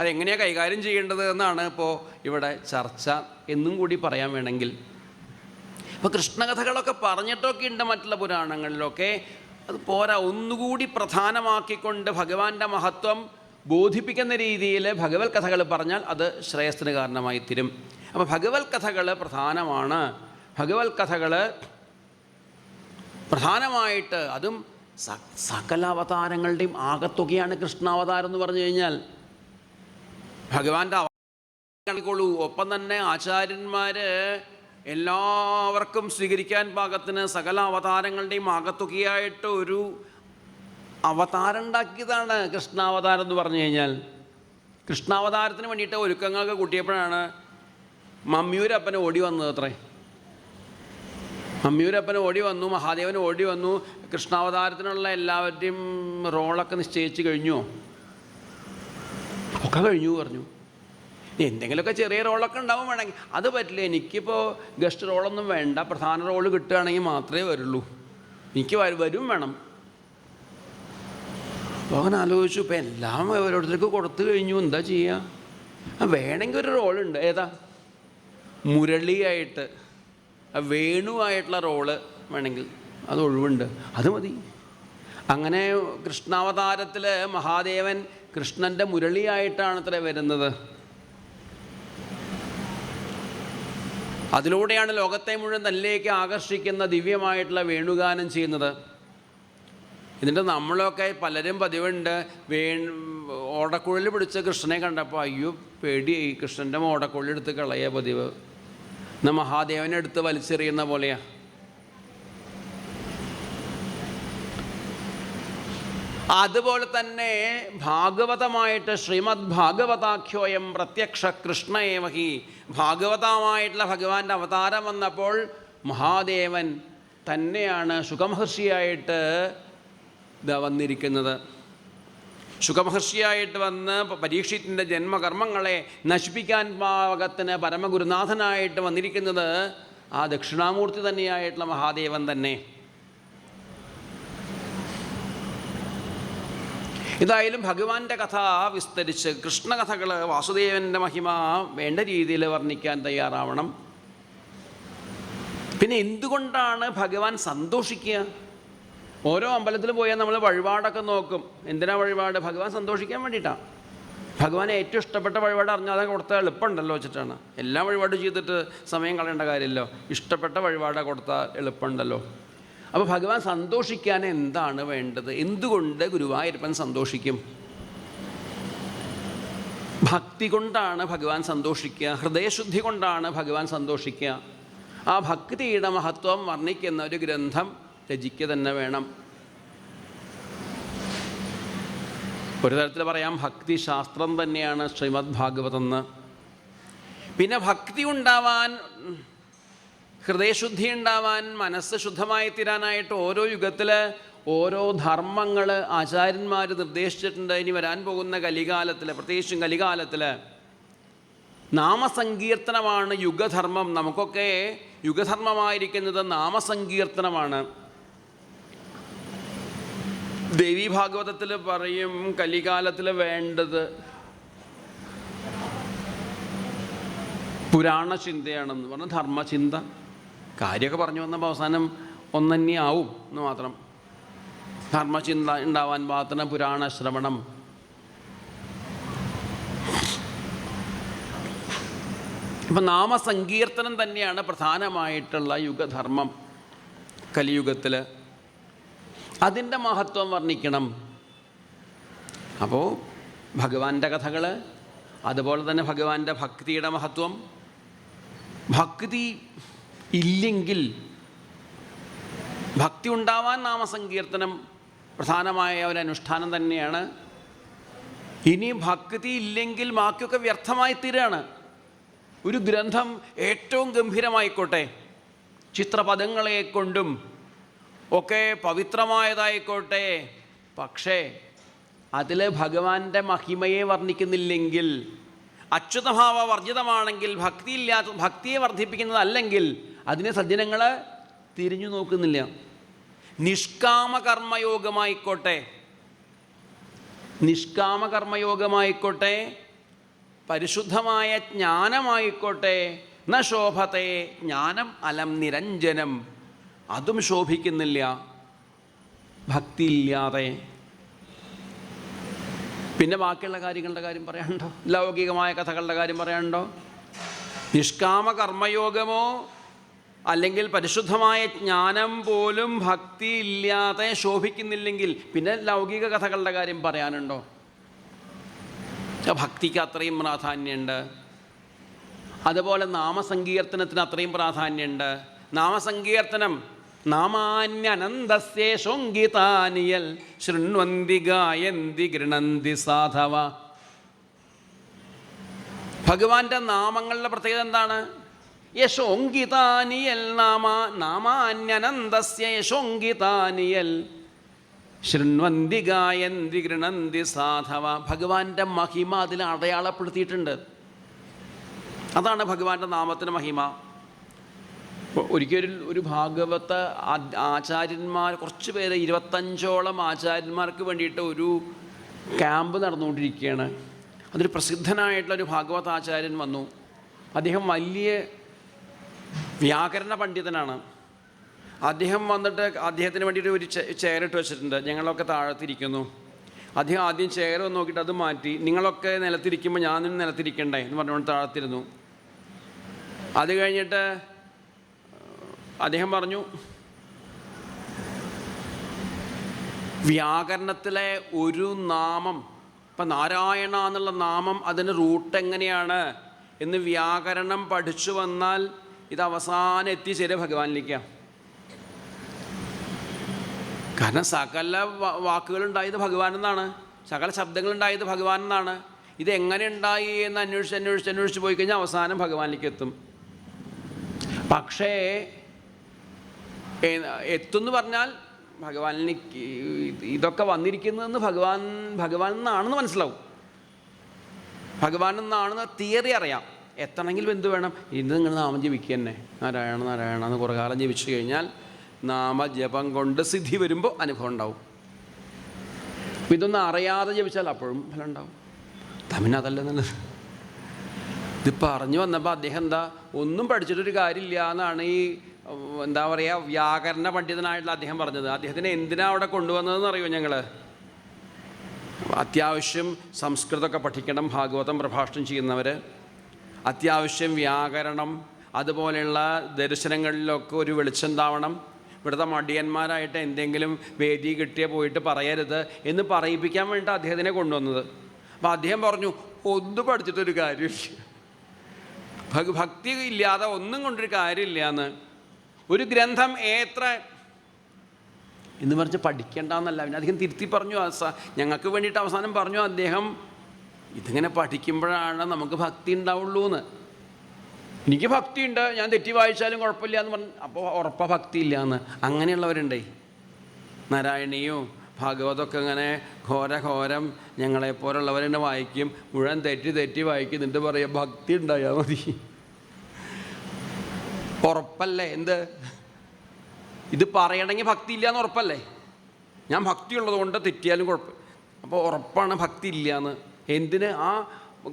അതെങ്ങനെയാണ് കൈകാര്യം ചെയ്യേണ്ടത് എന്നാണ് ഇപ്പോൾ ഇവിടെ ചർച്ച എന്നും കൂടി പറയാൻ വേണമെങ്കിൽ. ഇപ്പോൾ കൃഷ്ണകഥകളൊക്കെ പറഞ്ഞിട്ടൊക്കെ ഉണ്ട് മറ്റുള്ള പുരാണങ്ങളിലൊക്കെ, അത് പോരാ, ഒന്നുകൂടി പ്രധാനമാക്കിക്കൊണ്ട് ഭഗവാന്റെ മഹത്വം ബോധിപ്പിക്കുന്ന രീതിയിൽ ഭഗവത് കഥകൾ പറഞ്ഞാൽ അത് ശ്രേയസ്സിന് കാരണമായി തീരും. അപ്പോൾ ഭഗവത് കഥകൾ പ്രധാനമാണ്. ഭഗവത് കഥകൾ പ്രധാനമായിട്ട്, അതും സകല അവതാരങ്ങളുടെയും ആകത്തുകയാണ് കൃഷ്ണാവതാരം എന്ന് പറഞ്ഞു കഴിഞ്ഞാൽ. ഭഗവാന്റെ അവതാരങ്ങൾക്കുള്ളൂ. ഒപ്പം തന്നെ ആചാര്യന്മാർ എല്ലാവർക്കും സ്വീകരിക്കാൻ പാകത്തിന് സകല അവതാരങ്ങളുടെയും ആകത്തുകയായിട്ട് ഒരു അവതാരം ഉണ്ടാക്കിയതാണ് കൃഷ്ണാവതാരം എന്ന് പറഞ്ഞു കഴിഞ്ഞാൽ. കൃഷ്ണാവതാരത്തിന് വേണ്ടിയിട്ട് ഒരുക്കങ്ങളൊക്കെ കൂട്ടിയപ്പോഴാണ് മമ്മിയൂരപ്പനെ ഓടി വന്നത്. അത്രേ, മമ്മിയൂരപ്പന് ഓടി വന്നു, മഹാദേവന് ഓടി വന്നു. കൃഷ്ണാവതാരത്തിനുള്ള എല്ലാവരുടെയും റോളൊക്കെ നിശ്ചയിച്ച് കഴിഞ്ഞു, ഒക്കെ കഴിഞ്ഞു പറഞ്ഞു. എന്തെങ്കിലുമൊക്കെ ചെറിയ റോളൊക്കെ ഉണ്ടാവും വേണമെങ്കിൽ, അത് പറ്റില്ല, എനിക്കിപ്പോൾ ഗസ്റ്റ് റോളൊന്നും വേണ്ട, പ്രധാന റോള് കിട്ടുകയാണെങ്കിൽ മാത്രമേ വരുള്ളൂ, എനിക്ക് വരും വേണം. അപ്പോൾ അങ്ങനെ ആലോചിച്ചു, ഇപ്പം എല്ലാം ഓരോരുത്തർക്ക് കൊടുത്തു കഴിഞ്ഞു, എന്താ ചെയ്യുക? വേണമെങ്കിൽ ഒരു റോളുണ്ട്, ഏതാ? മുരളിയായിട്ട്, വേണുവായിട്ടുള്ള റോള് വേണമെങ്കിൽ അത് ഒഴിവുണ്ട്, അത് മതി. അങ്ങനെ കൃഷ്ണാവതാരത്തിൽ മഹാദേവൻ കൃഷ്ണൻ്റെ മുരളിയായിട്ടാണ് അത്ര വരുന്നത്. അതിലൂടെയാണ് ലോകത്തെ മുഴുവൻ തന്നിലേക്ക് ആകർഷിക്കുന്ന ദിവ്യമായിട്ടുള്ള വേണുഗാനം ചെയ്യുന്നത്. ഇതിൻ്റെ നമ്മളൊക്കെ പലരും പതിവുണ്ട്, ഓടക്കുഴൽ പിടിച്ച കൃഷ്ണനെ കണ്ടപ്പോൾ അയ്യോ പേടിയായി, കൃഷ്ണൻ്റെ ഓടക്കുഴൽ എടുത്ത് കളയ പതിവ്. എന്നാൽ മഹാദേവനെ എടുത്ത് വലിച്ചെറിയുന്ന പോലെയാണ്. അതുപോലെ തന്നെ ഭാഗവതമായിട്ട് ശ്രീമദ് ഭാഗവതാഖ്യോയം പ്രത്യക്ഷ കൃഷ്ണയേവഹി, ഭാഗവതമായിട്ടുള്ള ഭഗവാന്റെ അവതാരം വന്നപ്പോൾ മഹാദേവൻ തന്നെയാണ് ശുകമഹർഷിയായിട്ട് വന്നിരിക്കുന്നത്. ശുകമഹർഷിയായിട്ട് വന്ന് പരീക്ഷിത്തിൻ്റെ ജന്മകർമ്മങ്ങളെ നശിപ്പിക്കാൻ പാകത്തിന് പരമഗുരുനാഥനായിട്ട് വന്നിരിക്കുന്നത് ആ ദക്ഷിണാമൂർത്തി തന്നെയായിട്ടുള്ള മഹാദേവൻ തന്നെ. ഏതായാലും ഭഗവാന്റെ കഥ വിസ്തരിച്ച് കൃഷ്ണകഥകൾ, വാസുദേവൻ്റെ മഹിമ വേണ്ട രീതിയിൽ വർണ്ണിക്കാൻ തയ്യാറാവണം. പിന്നെ എന്തുകൊണ്ടാണ് ഭഗവാൻ സന്തോഷിക്കുക? ഓരോ അമ്പലത്തിൽ പോയാൽ നമ്മൾ വഴിപാടൊക്കെ നോക്കും. എന്തിനാ വഴിപാട്? ഭഗവാൻ സന്തോഷിക്കാൻ വേണ്ടിയിട്ടാണ്. ഭഗവാനെ ഏറ്റവും ഇഷ്ടപ്പെട്ട വഴിപാട് അറിഞ്ഞാൽ അതൊക്കെ കൊടുത്താൽ എളുപ്പമുണ്ടല്ലോ വെച്ചിട്ടാണ്. എല്ലാ വഴിപാടും ചെയ്തിട്ട് സമയം കളയേണ്ട കാര്യമില്ലല്ലോ, ഇഷ്ടപ്പെട്ട വഴിപാട് കൊടുത്താൽ എളുപ്പമുണ്ടല്ലോ. അപ്പോൾ ഭഗവാൻ സന്തോഷിക്കാൻ എന്താണ് വേണ്ടത്? എന്തുകൊണ്ട് ഗുരുവായൂരപ്പൻ സന്തോഷിക്കും? ഭക്തി കൊണ്ടാണ് ഭഗവാൻ സന്തോഷിക്കുക, ഹൃദയശുദ്ധി കൊണ്ടാണ് ഭഗവാൻ സന്തോഷിക്കുക. ആ ഭക്തിയുടെ മഹത്വം വർണ്ണിക്കുന്ന ഒരു ഗ്രന്ഥം രചിക്കുക തന്നെ വേണം. ഒരു തരത്തിൽ പറയാം, ഭക്തിശാസ്ത്രം തന്നെയാണ് ശ്രീമദ് ഭാഗവതം എന്ന്. പിന്നെ ഭക്തി ഉണ്ടാവാൻ, ഹൃദയശുദ്ധി ഉണ്ടാവാൻ, മനസ്സ് ശുദ്ധമായി തീരാനായിട്ട് ഓരോ യുഗത്തിൽ ഓരോ ധർമ്മങ്ങൾ ആചാര്യന്മാർ നിർദ്ദേശിച്ചിട്ടുണ്ട്. ഇനി വരാൻ പോകുന്ന കലികാലത്തിൽ, പ്രത്യേകിച്ചും കലികാലത്തിൽ നാമസങ്കീർത്തനമാണ് യുഗധർമ്മം. നമുക്കൊക്കെ യുഗധർമ്മമായിരിക്കുന്നത് നാമസങ്കീർത്തനമാണ്. ദേവീ ഭാഗവതത്തിൽ പറയും കലികാലത്തിൽ വേണ്ടത് പുരാണചിന്തയാണെന്ന് പറഞ്ഞ ധർമ്മചിന്ത. കാര്യമൊക്കെ പറഞ്ഞു വന്നപ്പോൾ അവസാനം ഒന്നന്നെ ആവും എന്ന് മാത്രം. ധർമ്മചിന്ത ഉണ്ടാവാൻ പാകത്തിന് പുരാണ ശ്രവണം. ഇപ്പം നാമസങ്കീർത്തനം തന്നെയാണ് പ്രധാനമായിട്ടുള്ള യുഗധർമ്മം കലിയുഗത്തിൽ. അതിൻ്റെ മഹത്വം വർണ്ണിക്കണം. അപ്പോൾ ഭഗവാന്റെ കഥകൾ, അതുപോലെ തന്നെ ഭഗവാന്റെ ഭക്തിയുടെ മഹത്വം. ഭക്തി ഇല്ലെങ്കിൽ, ഭക്തി ഉണ്ടാവാൻ നാമസങ്കീർത്തനം പ്രധാനമായ ഒരു അനുഷ്ഠാനം തന്നെയാണ്. ഇനി ഭക്തി ഇല്ലെങ്കിൽ ബാക്കിയൊക്കെ വ്യർത്ഥമായി തീരുകയാണ്. ഒരു ഗ്രന്ഥം ഏറ്റവും ഗംഭീരമായിക്കോട്ടെ, ചിത്രപദങ്ങളെ കൊണ്ടും ഒക്കെ പവിത്രമായതായിക്കോട്ടെ, പക്ഷേ അതിൽ ഭഗവാന്റെ മഹിമയെ വർണ്ണിക്കുന്നില്ലെങ്കിൽ, അച്യുതഭാവ വർജിതമാണെങ്കിൽ, ഭക്തിയെ വർദ്ധിപ്പിക്കുന്നതല്ലെങ്കിൽ അതിനെ സജ്ജനങ്ങൾ തിരിഞ്ഞു നോക്കുന്നില്ല. നിഷ്കാമകർമ്മയോഗമായിക്കോട്ടെ, പരിശുദ്ധമായ ജ്ഞാനമായിക്കോട്ടെ, ന ശോഭത്തെ ജ്ഞാനം അലം നിരഞ്ജനം, അതും ശോഭിക്കുന്നില്ല ഭക്തിയില്ലാതെ. പിന്നെ ബാക്കിയുള്ള കാര്യങ്ങളുടെ കാര്യം പറയാനുണ്ടോ? ലൗകികമായ കഥകളുടെ കാര്യം പറയാനുണ്ടോ? നിഷ്കാമ കർമ്മയോഗമോ അല്ലെങ്കിൽ പരിശുദ്ധമായ ജ്ഞാനം പോലും ഭക്തി ഇല്ലാതെ ശോഭിക്കുന്നില്ലെങ്കിൽ പിന്നെ ലൗകിക കഥകളുടെ കാര്യം പറയാനുണ്ടോ? ഭക്തിക്ക് അത്രയും പ്രാധാന്യമുണ്ട്. അതുപോലെ നാമസങ്കീർത്തനത്തിന് അത്രയും പ്രാധാന്യമുണ്ട്. നാമസങ്കീർത്തനം നാമാന്യനന്ദസ്യേ ശോങ്കിതാനിയൽ ശൃണ്വന്തി ഗായന്തി ഗൃണന്തി സാധവ. ഭഗവാന്റെ നാമങ്ങളുടെ പ്രത്യേകത എന്താണ്? യശോങ്കിതാനിയൽ നാമാന്യനന്ദസ്യ യശോങ്കിതാനിയൽ ശൃണ്വന്തി ഗായന്തി ഗൃണന്തി സാധവ. ഭഗവാന്റെ മഹിമ അതിൽ അടയാളപ്പെടുത്തിയിട്ടുണ്ട്. അതാണ് ഭഗവാന്റെ നാമത്തിന് മഹിമ. ഒരിക്കലും ഒരു ഭാഗവത ആചാര്യന്മാർ, കുറച്ച് പേര് 25ഓളം ആചാര്യന്മാർക്ക് വേണ്ടിയിട്ട് ഒരു ക്യാമ്പ് നടന്നുകൊണ്ടിരിക്കുകയാണ്. അതൊരു പ്രസിദ്ധനായിട്ടുള്ളൊരു ഭാഗവത ആചാര്യൻ വന്നു. അദ്ദേഹം വലിയ വ്യാകരണ പണ്ഡിതനാണ്. അദ്ദേഹം വന്നിട്ട് അദ്ദേഹത്തിന് വേണ്ടിയിട്ട് ഒരു ചെയറിട്ട് വെച്ചിട്ടുണ്ട്. ഞങ്ങളൊക്കെ താഴത്തിരിക്കുന്നു. അദ്ദേഹം ആദ്യം ചെയർ നോക്കിയിട്ട് അത് മാറ്റി, നിങ്ങളൊക്കെ നിലത്തിരിക്കുമ്പോൾ ഞാനും നിലത്തിരിക്കണ്ടേ എന്ന് പറഞ്ഞുകൊണ്ട് താഴത്തിരുന്നു. അത് കഴിഞ്ഞിട്ട് അദ്ദേഹം പറഞ്ഞു, വ്യാകരണത്തിലെ ഒരു നാമം, ഇപ്പം നാരായണ എന്നുള്ള നാമം അതിന് റൂട്ട് എങ്ങനെയാണ് എന്ന് വ്യാകരണം പഠിച്ചു വന്നാൽ ഇത് അവസാനം എത്തിച്ചേരുക ഭഗവാനിലേക്കാണ്. കാരണം സകല വാക്കുകളുണ്ടായത് ഭഗവാൻ എന്നാണ്, സകല ശബ്ദങ്ങളുണ്ടായത് ഭഗവാൻ എന്നാണ്. ഇതെങ്ങനെ ഉണ്ടായി എന്ന് അന്വേഷിച്ച് പോയി കഴിഞ്ഞാൽ അവസാനം ഭഗവാനിലേക്ക് എത്തും. പക്ഷേ എത്തുമെന്ന് പറഞ്ഞാൽ ഭഗവാനിന് ഇതൊക്കെ വന്നിരിക്കുന്നതെന്ന് ഭഗവാൻ എന്നാണെന്ന് മനസ്സിലാവും. ഭഗവാൻ എന്നാണെന്ന് തിയറി അറിയാം. എത്തണമെങ്കിൽ എന്ത് വേണം? ഇന്ന് നിങ്ങൾ നാമം ജപിക്കുക തന്നെ, നാരായണ നാരായണ എന്ന് കുറേ കാലം ജപിച്ചു കഴിഞ്ഞാൽ നാമജപം കൊണ്ട് സിദ്ധി വരുമ്പോൾ അനുഭവം ഉണ്ടാവും. ഇതൊന്നും അറിയാതെ ജപിച്ചാൽ അപ്പോഴും ഫലം ഉണ്ടാവും. തമിഴ്നാതല്ല നല്ലത്. ഇത് പറഞ്ഞു വന്നപ്പോൾ അദ്ദേഹം ഒന്നും പഠിച്ചിട്ടൊരു കാര്യമില്ല എന്നാണ് ഈ എന്താ പറയുക വ്യാകരണ പണ്ഡിതനായിട്ടുള്ള അദ്ദേഹം പറഞ്ഞത്. അദ്ദേഹത്തിനെ എന്തിനാ അവിടെ കൊണ്ടുവന്നതെന്ന് അറിയോ? ഞങ്ങൾ അത്യാവശ്യം സംസ്കൃതമൊക്കെ പഠിക്കണം, ഭാഗവതം പ്രഭാഷണം ചെയ്യുന്നവർ, അത്യാവശ്യം വ്യാകരണം അതുപോലെയുള്ള ദർശനങ്ങളിലൊക്കെ ഒരു വെളിച്ചമുണ്ടാവണം. ഇവിടുത്തെ മടിയന്മാരായിട്ട് എന്തെങ്കിലും വേദി കിട്ടിയ പോയിട്ട് പറയരുത് എന്ന് പറയിപ്പിക്കാൻ വേണ്ടി അദ്ദേഹത്തിനെ കൊണ്ടുവന്നത്. അപ്പോൾ അദ്ദേഹം പറഞ്ഞു, ഒന്നും പഠിച്ചിട്ടൊരു കാര്യമില്ല, ഭക്തി ഇല്ലാതെ ഒന്നും കൊണ്ടൊരു കാര്യമില്ല എന്ന്. ഒരു ഗ്രന്ഥം എത്ര എന്ന് പറഞ്ഞ് പഠിക്കേണ്ടെന്നല്ല, പിന്നെ അദ്ദേഹം തിരുത്തി പറഞ്ഞു. ഞങ്ങൾക്ക് വേണ്ടിയിട്ട് അവസാനം പറഞ്ഞു അദ്ദേഹം, ഇതിങ്ങനെ പഠിക്കുമ്പോഴാണ് നമുക്ക് ഭക്തി ഉണ്ടാവുള്ളൂ എന്ന്. എനിക്ക് ഭക്തിയുണ്ട്, ഞാൻ തെറ്റി വായിച്ചാലും കുഴപ്പമില്ല എന്ന് പറഞ്ഞു. അപ്പോൾ ഉറപ്പാ ഭക്തി ഇല്ല എന്ന്. അങ്ങനെയുള്ളവരുണ്ടേ. നാരായണീയവും ഭാഗവതമൊക്കെ ഇങ്ങനെ ഘോരം ഞങ്ങളെപ്പോലുള്ളവരെന്നെ വായിക്കും, മുഴുവൻ തെറ്റി വായിക്കും, എന്നിട്ട് പറയുക ഭക്തി ഉണ്ടായാൽ മതി. ഉറപ്പല്ലേ? എന്ത് ഇത് പറയണമെങ്കിൽ ഭക്തി ഇല്ല എന്ന് ഉറപ്പല്ലേ? ഞാൻ ഭക്തിയുള്ളത് കൊണ്ട് തെറ്റിയാലും കുഴപ്പം. അപ്പോൾ ഉറപ്പാണ് ഭക്തി ഇല്ല എന്ന്. എന്തിന്? ആ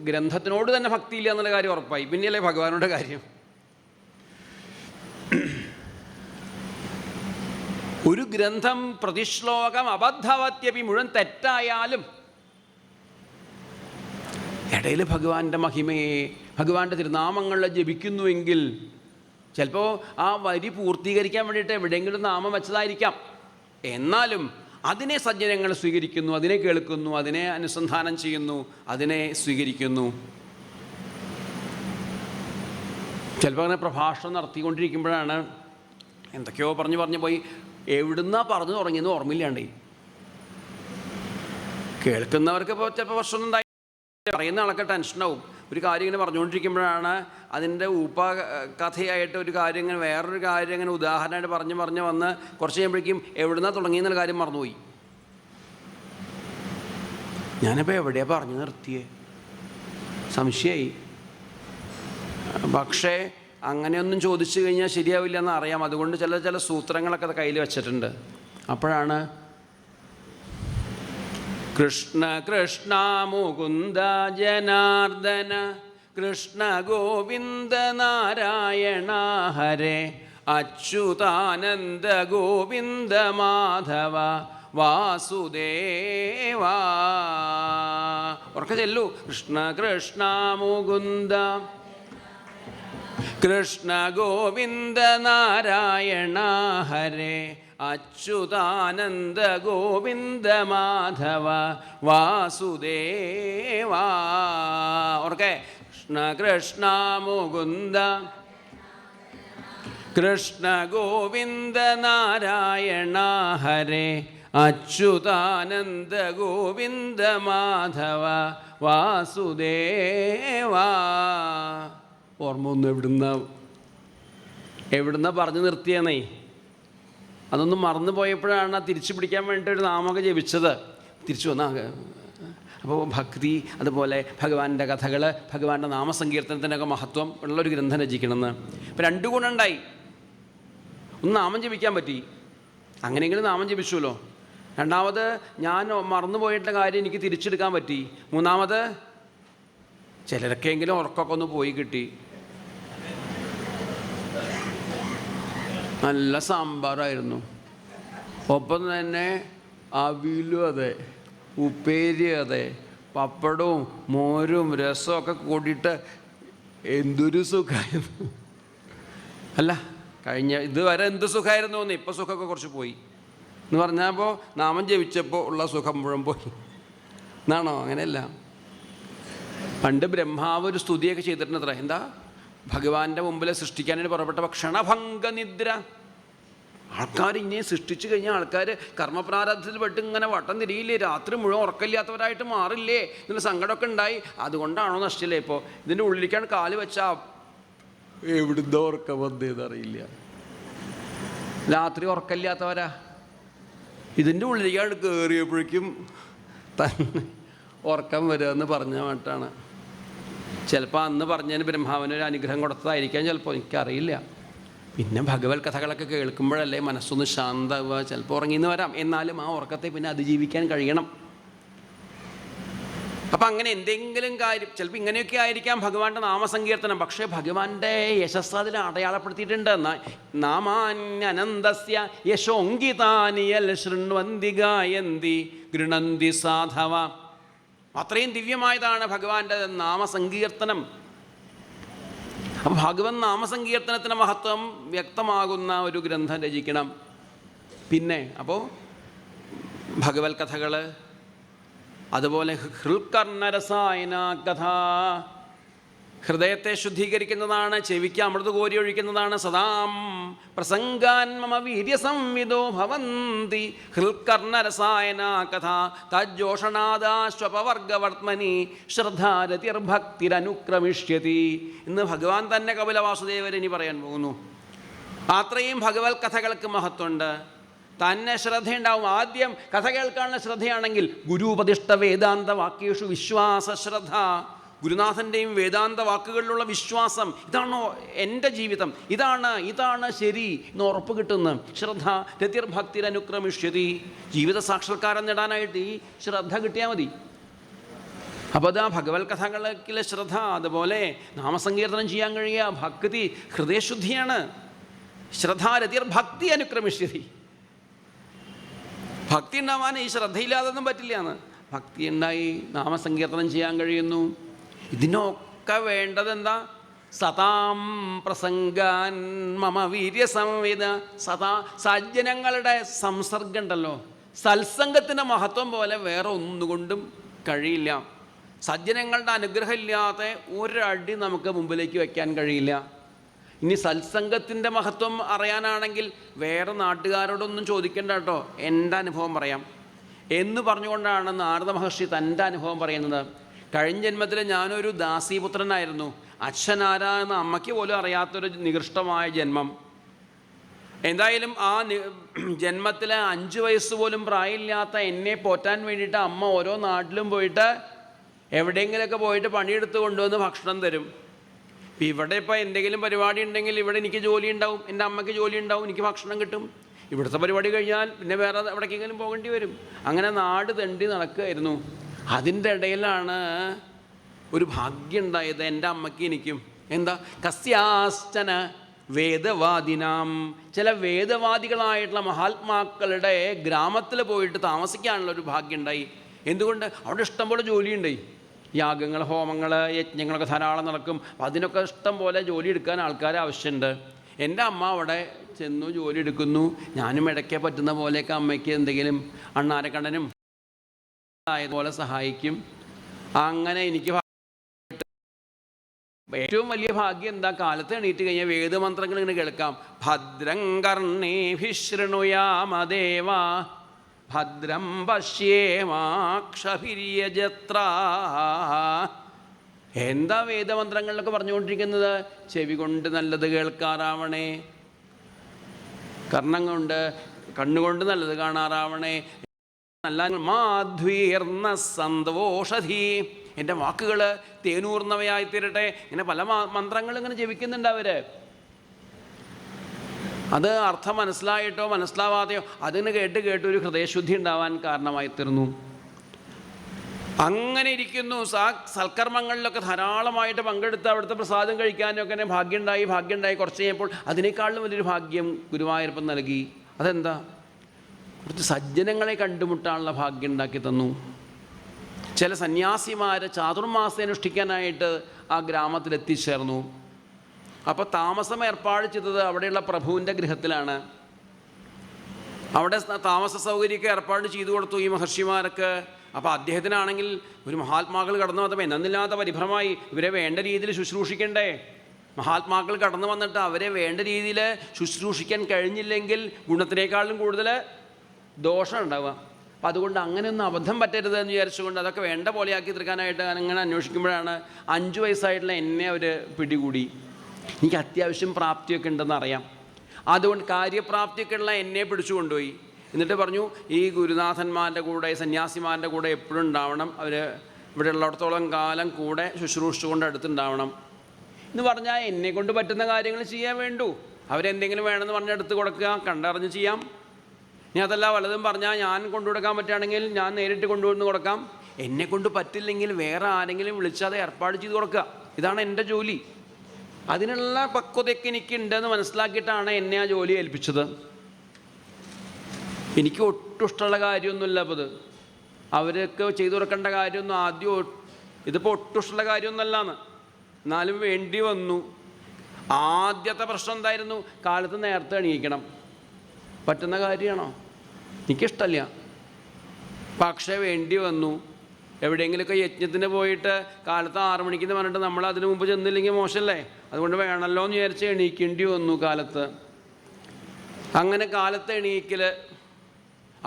ഗ്രന്ഥത്തിനോട് തന്നെ ഭക്തി ഇല്ല എന്നുള്ള കാര്യം ഉറപ്പായി, പിന്നെയല്ലേ ഭഗവാനോട് കാര്യം. ഒരു ഗ്രന്ഥം പ്രതിശ്ലോകം അബദ്ധവത്യപി, മുഴുവൻ തെറ്റായാലും ഇടയിൽ ഭഗവാന്റെ മഹിമയെ, ഭഗവാന്റെ തിരുനാമങ്ങളെ ജപിക്കുന്നുവെങ്കിൽ ചിലപ്പോൾ ആ വരി പൂർത്തീകരിക്കാൻ വേണ്ടിയിട്ട് എവിടെയെങ്കിലും നാമം വെച്ചതായിരിക്കാം. എന്നാലും അതിനെ സജ്ജനങ്ങൾ സ്വീകരിക്കുന്നു, അതിനെ കേൾക്കുന്നു, അതിനെ അനുസന്ധാനം ചെയ്യുന്നു, അതിനെ സ്വീകരിക്കുന്നു. ചിലപ്പോൾ അങ്ങനെ പ്രഭാഷണം നടത്തിക്കൊണ്ടിരിക്കുമ്പോഴാണ് എന്തൊക്കെയോ പറഞ്ഞു പോയി എവിടുന്നാ പറഞ്ഞു തുടങ്ങിയെന്ന് ഓർമ്മയില്ലാണ്ടേ. കേൾക്കുന്നവർക്ക് ഇപ്പോൾ ചിലപ്പോൾ പ്രശ്നമൊന്നും ഉണ്ടായി, പറയുന്ന ആളൊക്കെ ടെൻഷനാവും. ഒരു കാര്യം ഇങ്ങനെ പറഞ്ഞുകൊണ്ടിരിക്കുമ്പോഴാണ് അതിൻ്റെ ഉപകഥയായിട്ട് ഒരു കാര്യം ഇങ്ങനെ വേറൊരു കാര്യം ഇങ്ങനെ ഉദാഹരണമായിട്ട് പറഞ്ഞ് വന്ന് കുറച്ച് കഴിയുമ്പോഴേക്കും എവിടുന്നാണ് തുടങ്ങിയെന്നുള്ള കാര്യം മറന്നുപോയി. ഞാനിപ്പോൾ എവിടെയാണ് പറഞ്ഞു നിർത്തിയേ സംശയമായി. പക്ഷേ അങ്ങനെയൊന്നും ചോദിച്ചു കഴിഞ്ഞാൽ ശരിയാവില്ല എന്ന് അറിയാം. അതുകൊണ്ട് ചില സൂത്രങ്ങളൊക്കെ കയ്യിൽ വെച്ചിട്ടുണ്ട്. അപ്പോഴാണ് കൃഷ്ണ കൃഷ്ണ മുകുന്ദ ജനാർദ്ദന കൃഷ്ണ ഗോവിന്ദ നാരായണ ഹരേ അച്യുതാനന്ദ ഗോവിന്ദ മാധവ വാസുദേവ. ഉറക്കെ ചെല്ലൂ. കൃഷ്ണ കൃഷ്ണ മുകുന്ദ കൃഷ്ണ ഗോവിന്ദ നാരായണ ഹരേ അച്യുതാനന്ദ ഗോവിന്ദ മാധവ വാസുദേവ. ഓർക്കെ കൃഷ്ണ കൃഷ്ണ മുകുന്ദ കൃഷ്ണ ഗോവിന്ദ നാരായണ ഹരേ അച്യുതാനന്ദ ഗോവിന്ദ മാധവ വാസുദേവ. ഓർമ്മ ഒന്നും എവിടുന്ന പറഞ്ഞു നിർത്തിയെന്നേ. അതൊന്നും മറന്നു പോയപ്പോഴാണ് തിരിച്ചു പിടിക്കാൻ വേണ്ടി ഒരു നാമൊക്കെ ജപിച്ചത്. തിരിച്ചു വന്നാൽ അപ്പോൾ ഭക്തി, അതുപോലെ ഭഗവാന്റെ കഥകൾ, ഭഗവാന്റെ നാമസങ്കീർത്തനത്തിനൊക്കെ മഹത്വം ഉള്ളൊരു ഗ്രന്ഥം രചിക്കണമെന്ന്. ഇപ്പം 2 ഗുണമുണ്ടായി. ഒന്ന് നാമം ജപിക്കാൻ പറ്റി, അങ്ങനെയെങ്കിലും നാമം ജപിച്ചുല്ലോ. രണ്ടാമത് ഞാൻ മറന്നുപോയിട്ടുള്ള കാര്യം എനിക്ക് തിരിച്ചെടുക്കാൻ പറ്റി. മൂന്നാമത് ചിലരൊക്കെയെങ്കിലും ഉറക്കമൊക്കെ ഒന്ന് പോയി കിട്ടി. നല്ല സാമ്പാറായിരുന്നു, ഒപ്പം തന്നെ അവിയലും അതെ, ഉപ്പേരി അതെ, പപ്പടവും മോരും രസമൊക്കെ കൂടിയിട്ട് എന്തൊരു സുഖമായിരുന്നു. അല്ല ഇതുവരെ എന്ത് സുഖമായിരുന്നു എന്ന്. ഇപ്പോൾ സുഖമൊക്കെ കുറച്ച് പോയി എന്ന് പറഞ്ഞപ്പോൾ നാമം ജപിച്ചപ്പോൾ ഉള്ള സുഖം മുഴുവൻ പോയി എന്നാണോ? അങ്ങനെയല്ല. പണ്ട് ബ്രഹ്മാവ് ഒരു സ്തുതിയൊക്കെ ചെയ്തിട്ടുണ്ടത്ര. എന്താ? ഭഗവാന്റെ മുമ്പിൽ സൃഷ്ടിക്കാനായിട്ട് പുറപ്പെട്ടപ്പോൾ ക്ഷണഭംഗ നിദ്ര. ആൾക്കാർ ഇങ്ങനെ സൃഷ്ടിച്ചു കഴിഞ്ഞാൽ ആൾക്കാർ കർമ്മപ്രാരബ്ധത്തിൽ പെട്ട് ഇങ്ങനെ വട്ടം തിരിയില്ലേ, രാത്രി മുഴുവൻ ഉറക്കമില്ലാത്തവരായിട്ട് മാറില്ലേ എന്നുള്ള സങ്കടമൊക്കെ ഉണ്ടായി. അതുകൊണ്ടാണോ നഷ്ടമില്ലേ? ഇപ്പോൾ ഇതിൻ്റെ ഉള്ളിലേക്കാണ് കാല് വെച്ചാൽ എവിടുന്നോ ഉറക്കം വന്നതെന്നറിയില്ല. രാത്രി ഉറക്കമില്ലാത്തവരാ. ഇതിൻ്റെ ഉള്ളിലേക്കാണ് കയറിയപ്പോഴേക്കും തന്നെ ഉറക്കം വരികയെന്ന് പറഞ്ഞ മട്ടാണ്. ചിലപ്പോൾ അന്ന് പറഞ്ഞതിന് ബ്രഹ്മാവിനൊരു അനുഗ്രഹം കൊടുത്തതായിരിക്കാം ചിലപ്പോൾ, എനിക്കറിയില്ല. പിന്നെ ഭഗവത് കഥകളൊക്കെ കേൾക്കുമ്പോഴല്ലേ മനസ്സൊന്ന് ശാന്തമാവുക. ചിലപ്പോൾ ഉറങ്ങിന്ന് വരാം, എന്നാലും ആ ഉറക്കത്തെ പിന്നെ അതിജീവിക്കാൻ കഴിയണം. അപ്പം അങ്ങനെ എന്തെങ്കിലും കാര്യം, ചിലപ്പോൾ ഇങ്ങനെയൊക്കെ ആയിരിക്കാം ഭഗവാന്റെ നാമസങ്കീർത്തനം. പക്ഷേ ഭഗവാന്റെ യശസ് അതിൽ അടയാളപ്പെടുത്തിയിട്ടുണ്ട്. നാമാന്യനന്ദസ്യ യശോങ്കിതാനിയൽ ശൃണ്വന്തി ഗായന്തി ഗൃണന്തി സാധവ. അത്രയും ദിവ്യമായതാണ് ഭഗവാന്റെ നാമസങ്കീർത്തനം. അപ്പം ഭഗവൻ നാമസങ്കീർത്തനത്തിൻ്റെ മഹത്വം വ്യക്തമാകുന്ന ഒരു ഗ്രന്ഥം രചിക്കണം. പിന്നെ അപ്പോൾ ഭഗവത് കഥകൾ, അതുപോലെ ഹൃൽക്കർണരസായന കഥ, ഹൃദയത്തെ ശുദ്ധീകരിക്കുന്നതാണ്, ചെവിക്ക് അമൃത് കോരി ഒഴിക്കുന്നതാണ്. സദാം പ്രസംഗാൻ മമ വീര്യസംവിദോ ഭവന്തി ഹൃൽക്കർണരസായന കഥ തജ്ജോഷണാദാശ്വപവർഗവർത്മനി ശ്രദ്ധാരതിർഭക്തിരനുക്രമിഷ്യതി. ഇന്ന് ഭഗവാൻ തന്നെ കപില വാസുദേവരിനി പറയാൻ പോകുന്നു. അത്രയും ഭഗവത് കഥകൾക്ക് മഹത്വമുണ്ട്. തന്നെ ശ്രദ്ധയുണ്ടാവും. ആദ്യം കഥ കേൾക്കാനുള്ള ശ്രദ്ധയാണെങ്കിൽ ഗുരുപദിഷ്ട വേദാന്ത വാക്യേഷു വിശ്വാസ ശ്രദ്ധ. ഗുരുനാഥൻ്റെയും വേദാന്ത വാക്കുകളിലുള്ള വിശ്വാസം, ഇതാണോ എൻ്റെ ജീവിതം, ഇതാണ് ശരി എന്ന് ഉറപ്പ് കിട്ടുന്നു. ശ്രദ്ധ രതിർഭക്തിരനുക്രമിഷ്യതി. ജീവിത സാക്ഷാത്കാരം നേടാനായിട്ട് ഈ ശ്രദ്ധ കിട്ടിയാൽ മതി. അപ്പോൾ അതാ ഭഗവത് കഥകളിലെ ശ്രദ്ധ, അതുപോലെ നാമസങ്കീർത്തനം ചെയ്യാൻ കഴിയുക, ഭക്തി, ഹൃദയശുദ്ധിയാണ്. ശ്രദ്ധ രതിർഭക്തി അനുക്രമിഷ്യതി. ഭക്തി ഉണ്ടാവാൻ ഈ ശ്രദ്ധയില്ലാതൊന്നും പറ്റില്ല എന്ന്. ഭക്തി ഉണ്ടായി നാമസങ്കീർത്തനം ചെയ്യാൻ കഴിയുന്നു. ഇതിനൊക്കെ വേണ്ടതെന്താ? സതാം പ്രസംഗാൻ മമ വീര്യസംവിദ. സദാ സജ്ജനങ്ങളുടെ സംസർഗം ഉണ്ടല്ലോ, സത്സംഗത്തിൻ്റെ മഹത്വം പോലെ വേറെ ഒന്നുകൊണ്ടും കഴിയില്ല. സജ്ജനങ്ങളുടെ അനുഗ്രഹം ഇല്ലാതെ ഒരടി നമുക്ക് മുമ്പിലേക്ക് വയ്ക്കാൻ കഴിയില്ല. ഇനി സത്സംഗത്തിൻ്റെ മഹത്വം അറിയാനാണെങ്കിൽ വേറെ നാട്ടുകാരോടൊന്നും ചോദിക്കേണ്ട കേട്ടോ, എൻ്റെ അനുഭവം പറയാം എന്ന് പറഞ്ഞുകൊണ്ടാണ് നാരദ മഹർഷി തൻ്റെ അനുഭവം പറയുന്നത്. കഴിഞ്ഞ ജന്മത്തിൽ ഞാനൊരു ദാസീപുത്രനായിരുന്നു. അച്ഛനാരാന്ന് അമ്മയ്ക്ക് പോലും അറിയാത്തൊരു നികൃഷ്ടമായ ജന്മം. എന്തായാലും ആ ജന്മത്തിൽ 5 വയസ്സ് പോലും പ്രായമില്ലാത്ത എന്നെ പോറ്റാൻ വേണ്ടിയിട്ട് അമ്മ ഓരോ നാട്ടിലും പോയിട്ട് എവിടെയെങ്കിലുമൊക്കെ പോയിട്ട് പണിയെടുത്ത് കൊണ്ടുവന്ന് ഭക്ഷണം തരും. ഇപ്പം ഇവിടെ ഇപ്പോൾ എന്തെങ്കിലും പരിപാടി ഉണ്ടെങ്കിൽ ഇവിടെ എനിക്ക് ജോലി ഉണ്ടാവും, എൻ്റെ അമ്മയ്ക്ക് ജോലി ഉണ്ടാവും, എനിക്ക് ഭക്ഷണം കിട്ടും. ഇവിടുത്തെ പരിപാടി കഴിഞ്ഞാൽ പിന്നെ വേറെ എവിടേക്കെങ്കിലും പോകേണ്ടി വരും. അങ്ങനെ നാട് തെണ്ടി നടക്കുകയായിരുന്നു. അതിൻ്റെ ഇടയിലാണ് ഒരു ഭാഗ്യം ഉണ്ടായത് എൻ്റെ അമ്മയ്ക്ക് എനിക്കും. എന്താ? കസ്യാശ്ചന വേദവാദിനാം, ചില വേദവാദികളായിട്ടുള്ള മഹാത്മാക്കളുടെ ഗ്രാമത്തിൽ പോയിട്ട് താമസിക്കാനുള്ള ഒരു ഭാഗ്യം ഉണ്ടായി. എന്തുകൊണ്ട്? അവിടെ ഇഷ്ടംപോലെ ജോലിയുണ്ടായി. യാഗങ്ങൾ, ഹോമങ്ങൾ, യജ്ഞങ്ങളൊക്കെ ധാരാളം നടക്കും. അതിനൊക്കെ ഇഷ്ടം പോലെ ജോലി എടുക്കാൻ ആൾക്കാർ ആവശ്യമുണ്ട്. എൻ്റെ അമ്മ അവിടെ ചെന്നു ജോലി എടുക്കുന്നു. ഞാനും ഇടയ്ക്ക് പറ്റുന്ന പോലെയൊക്കെ അമ്മയ്ക്ക് എന്തെങ്കിലും അണ്ണാരക്കണ്ണനും ആയതുപോലെ സഹായിക്കും. അങ്ങനെ എനിക്ക് ഏറ്റവും വലിയ ഭാഗ്യം എന്താ? കാലത്ത് എണീറ്റ് കഴിഞ്ഞാൽ വേദമന്ത്രങ്ങൾ ഇങ്ങനെ കേൾക്കാം. ഭദ്രം കർണേഭിശൃണുയാമദേവ ഭദ്രം പശ്യേമാക്ഷഭിര്യജത്ര. എന്താ വേദമന്ത്രങ്ങളിലൊക്കെ പറഞ്ഞുകൊണ്ടിരിക്കുന്നത്? ചെവി കൊണ്ട് നല്ലത് കേൾക്കാറാവണേ, കർണം കൊണ്ട് കണ്ണുകൊണ്ട് നല്ലത് കാണാറാവണേ, നല്ല മാധ്വീർന്ന സന്തോഷധി, എൻ്റെ വാക്കുകൾ തേനൂർന്നവയായി തീരട്ടെ. ഇങ്ങനെ പല മന്ത്രങ്ങൾ ഇങ്ങനെ ജപിക്കുന്നുണ്ട് അവർ. അത് അർത്ഥം മനസ്സിലായിട്ടോ മനസ്സിലാവാതെയോ അതിന് കേട്ട് ഒരു ഹൃദയശുദ്ധി ഉണ്ടാവാൻ കാരണമായി തീർന്നു. അങ്ങനെ ഇരിക്കുന്നു. സൽക്കർമ്മങ്ങളിലൊക്കെ ധാരാളമായിട്ട് പങ്കെടുത്ത് അവിടുത്തെ പ്രസാദം കഴിക്കാനൊക്കെ ഭാഗ്യമുണ്ടായി. കുറച്ച് കഴിഞ്ഞപ്പോൾ അതിനേക്കാളും വലിയൊരു ഭാഗ്യം ഗുരുവായൂരപ്പൻ നൽകി. അതെന്താ? കുറച്ച് സജ്ജനങ്ങളെ കണ്ടുമുട്ടാനുള്ള ഭാഗ്യം ഉണ്ടാക്കി തന്നു. ചില സന്യാസിമാർ ചാതുർമാസം അനുഷ്ഠിക്കാനായിട്ട് ആ ഗ്രാമത്തിൽ എത്തിച്ചേർന്നു. അപ്പോൾ താമസം ഏർപ്പാട് ചെയ്തത് അവിടെയുള്ള പ്രഭുവിൻ്റെ ഗൃഹത്തിലാണ്. അവിടെ താമസ സൗകര്യമൊക്കെ ഏർപ്പാട് ചെയ്തു കൊടുത്തു ഈ മഹർഷിമാർക്ക്. അപ്പോൾ അദ്ദേഹത്തിനാണെങ്കിൽ ഒരു മഹാത്മാക്കൾ കടന്നു വന്നപ്പോൾ എന്നൊന്നില്ലാത്ത പരിഭ്രമായി. ഇവരെ വേണ്ട രീതിയിൽ ശുശ്രൂഷിക്കണ്ടേ? മഹാത്മാക്കൾ കടന്നു വന്നിട്ട് അവരെ വേണ്ട രീതിയിൽ ശുശ്രൂഷിക്കാൻ കഴിഞ്ഞില്ലെങ്കിൽ ഗുണത്തിനേക്കാളും കൂടുതൽ ദോഷം ഉണ്ടാവുക. അപ്പം അതുകൊണ്ട് അങ്ങനെയൊന്നും അബദ്ധം പറ്റരുതെന്ന് വിചാരിച്ചുകൊണ്ട് അതൊക്കെ വേണ്ട പോലെയാക്കി തീർക്കാനായിട്ട് അങ്ങനെ അന്വേഷിക്കുമ്പോഴാണ് 5 വയസ്സായിട്ടുള്ള എന്നെ അവർ പിടികൂടി. എനിക്ക് അത്യാവശ്യം പ്രാപ്തിയൊക്കെ ഉണ്ടെന്ന് അറിയാം. അതുകൊണ്ട് കാര്യപ്രാപ്തിയൊക്കെ ഉള്ള എന്നെ പിടിച്ചു കൊണ്ടുപോയി. എന്നിട്ട് പറഞ്ഞു, ഈ ഗുരുനാഥന്മാരുടെ കൂടെ സന്യാസിമാരുടെ കൂടെ എപ്പോഴും ഉണ്ടാവണം, അവർ ഇവിടെ ഉള്ളിടത്തോളം കാലം കൂടെ ശുശ്രൂഷിച്ചുകൊണ്ട് അടുത്തുണ്ടാവണം എന്ന് പറഞ്ഞാൽ എന്നെ കൊണ്ട് പറ്റുന്ന കാര്യങ്ങൾ ചെയ്യാൻ വേണ്ടൂ. അവരെന്തെങ്കിലും വേണമെന്ന് പറഞ്ഞ് എടുത്ത് കൊടുക്കുക, കണ്ടറിഞ്ഞ് ചെയ്യാം. ഇനി അതല്ല വല്ലതും പറഞ്ഞാൽ ഞാൻ കൊണ്ടുകൊടുക്കാൻ പറ്റുകയാണെങ്കിൽ ഞാൻ നേരിട്ട് കൊണ്ടുവന്ന് കൊടുക്കാം. എന്നെ കൊണ്ട് പറ്റില്ലെങ്കിൽ വേറെ ആരെങ്കിലും വിളിച്ചാൽ അത് ഏർപ്പാട് ചെയ്ത് കൊടുക്കുക. ഇതാണ് എൻ്റെ ജോലി. അതിനുള്ള പക്വതയൊക്കെ എനിക്കുണ്ടെന്ന് മനസ്സിലാക്കിയിട്ടാണ് എന്നെ ആ ജോലി ഏൽപ്പിച്ചത്. എനിക്ക് ഒട്ടും ഇഷ്ടമുള്ള കാര്യമൊന്നുമില്ല. അപ്പോൾ ഇത് അവരൊക്കെ ചെയ്തു കൊടുക്കേണ്ട കാര്യമൊന്നും ആദ്യം ഇതിപ്പോൾ ഒട്ടും ഇഷ്ടമുള്ള കാര്യമൊന്നുമല്ലാന്ന്, എന്നാലും വേണ്ടി വന്നു. ആദ്യത്തെ പ്രശ്നം എന്തായിരുന്നു? കാലത്ത് നേരത്തെ എണീക്കണം. പറ്റുന്ന കാര്യമാണോ? എനിക്കിഷ്ടമല്ല, പക്ഷേ വേണ്ടി വന്നു. എവിടെയെങ്കിലുമൊക്കെ യജ്ഞത്തിന് പോയിട്ട് കാലത്ത് 6 മണിക്കെന്ന് പറഞ്ഞിട്ട് നമ്മൾ അതിന് മുമ്പ് ചെന്നില്ലെങ്കിൽ മോശമല്ലേ? അതുകൊണ്ട് വേണമല്ലോ എന്ന് വിചാരിച്ച് എണീക്കേണ്ടി വന്നു കാലത്ത്. അങ്ങനെ കാലത്ത് എണീക്കൽ,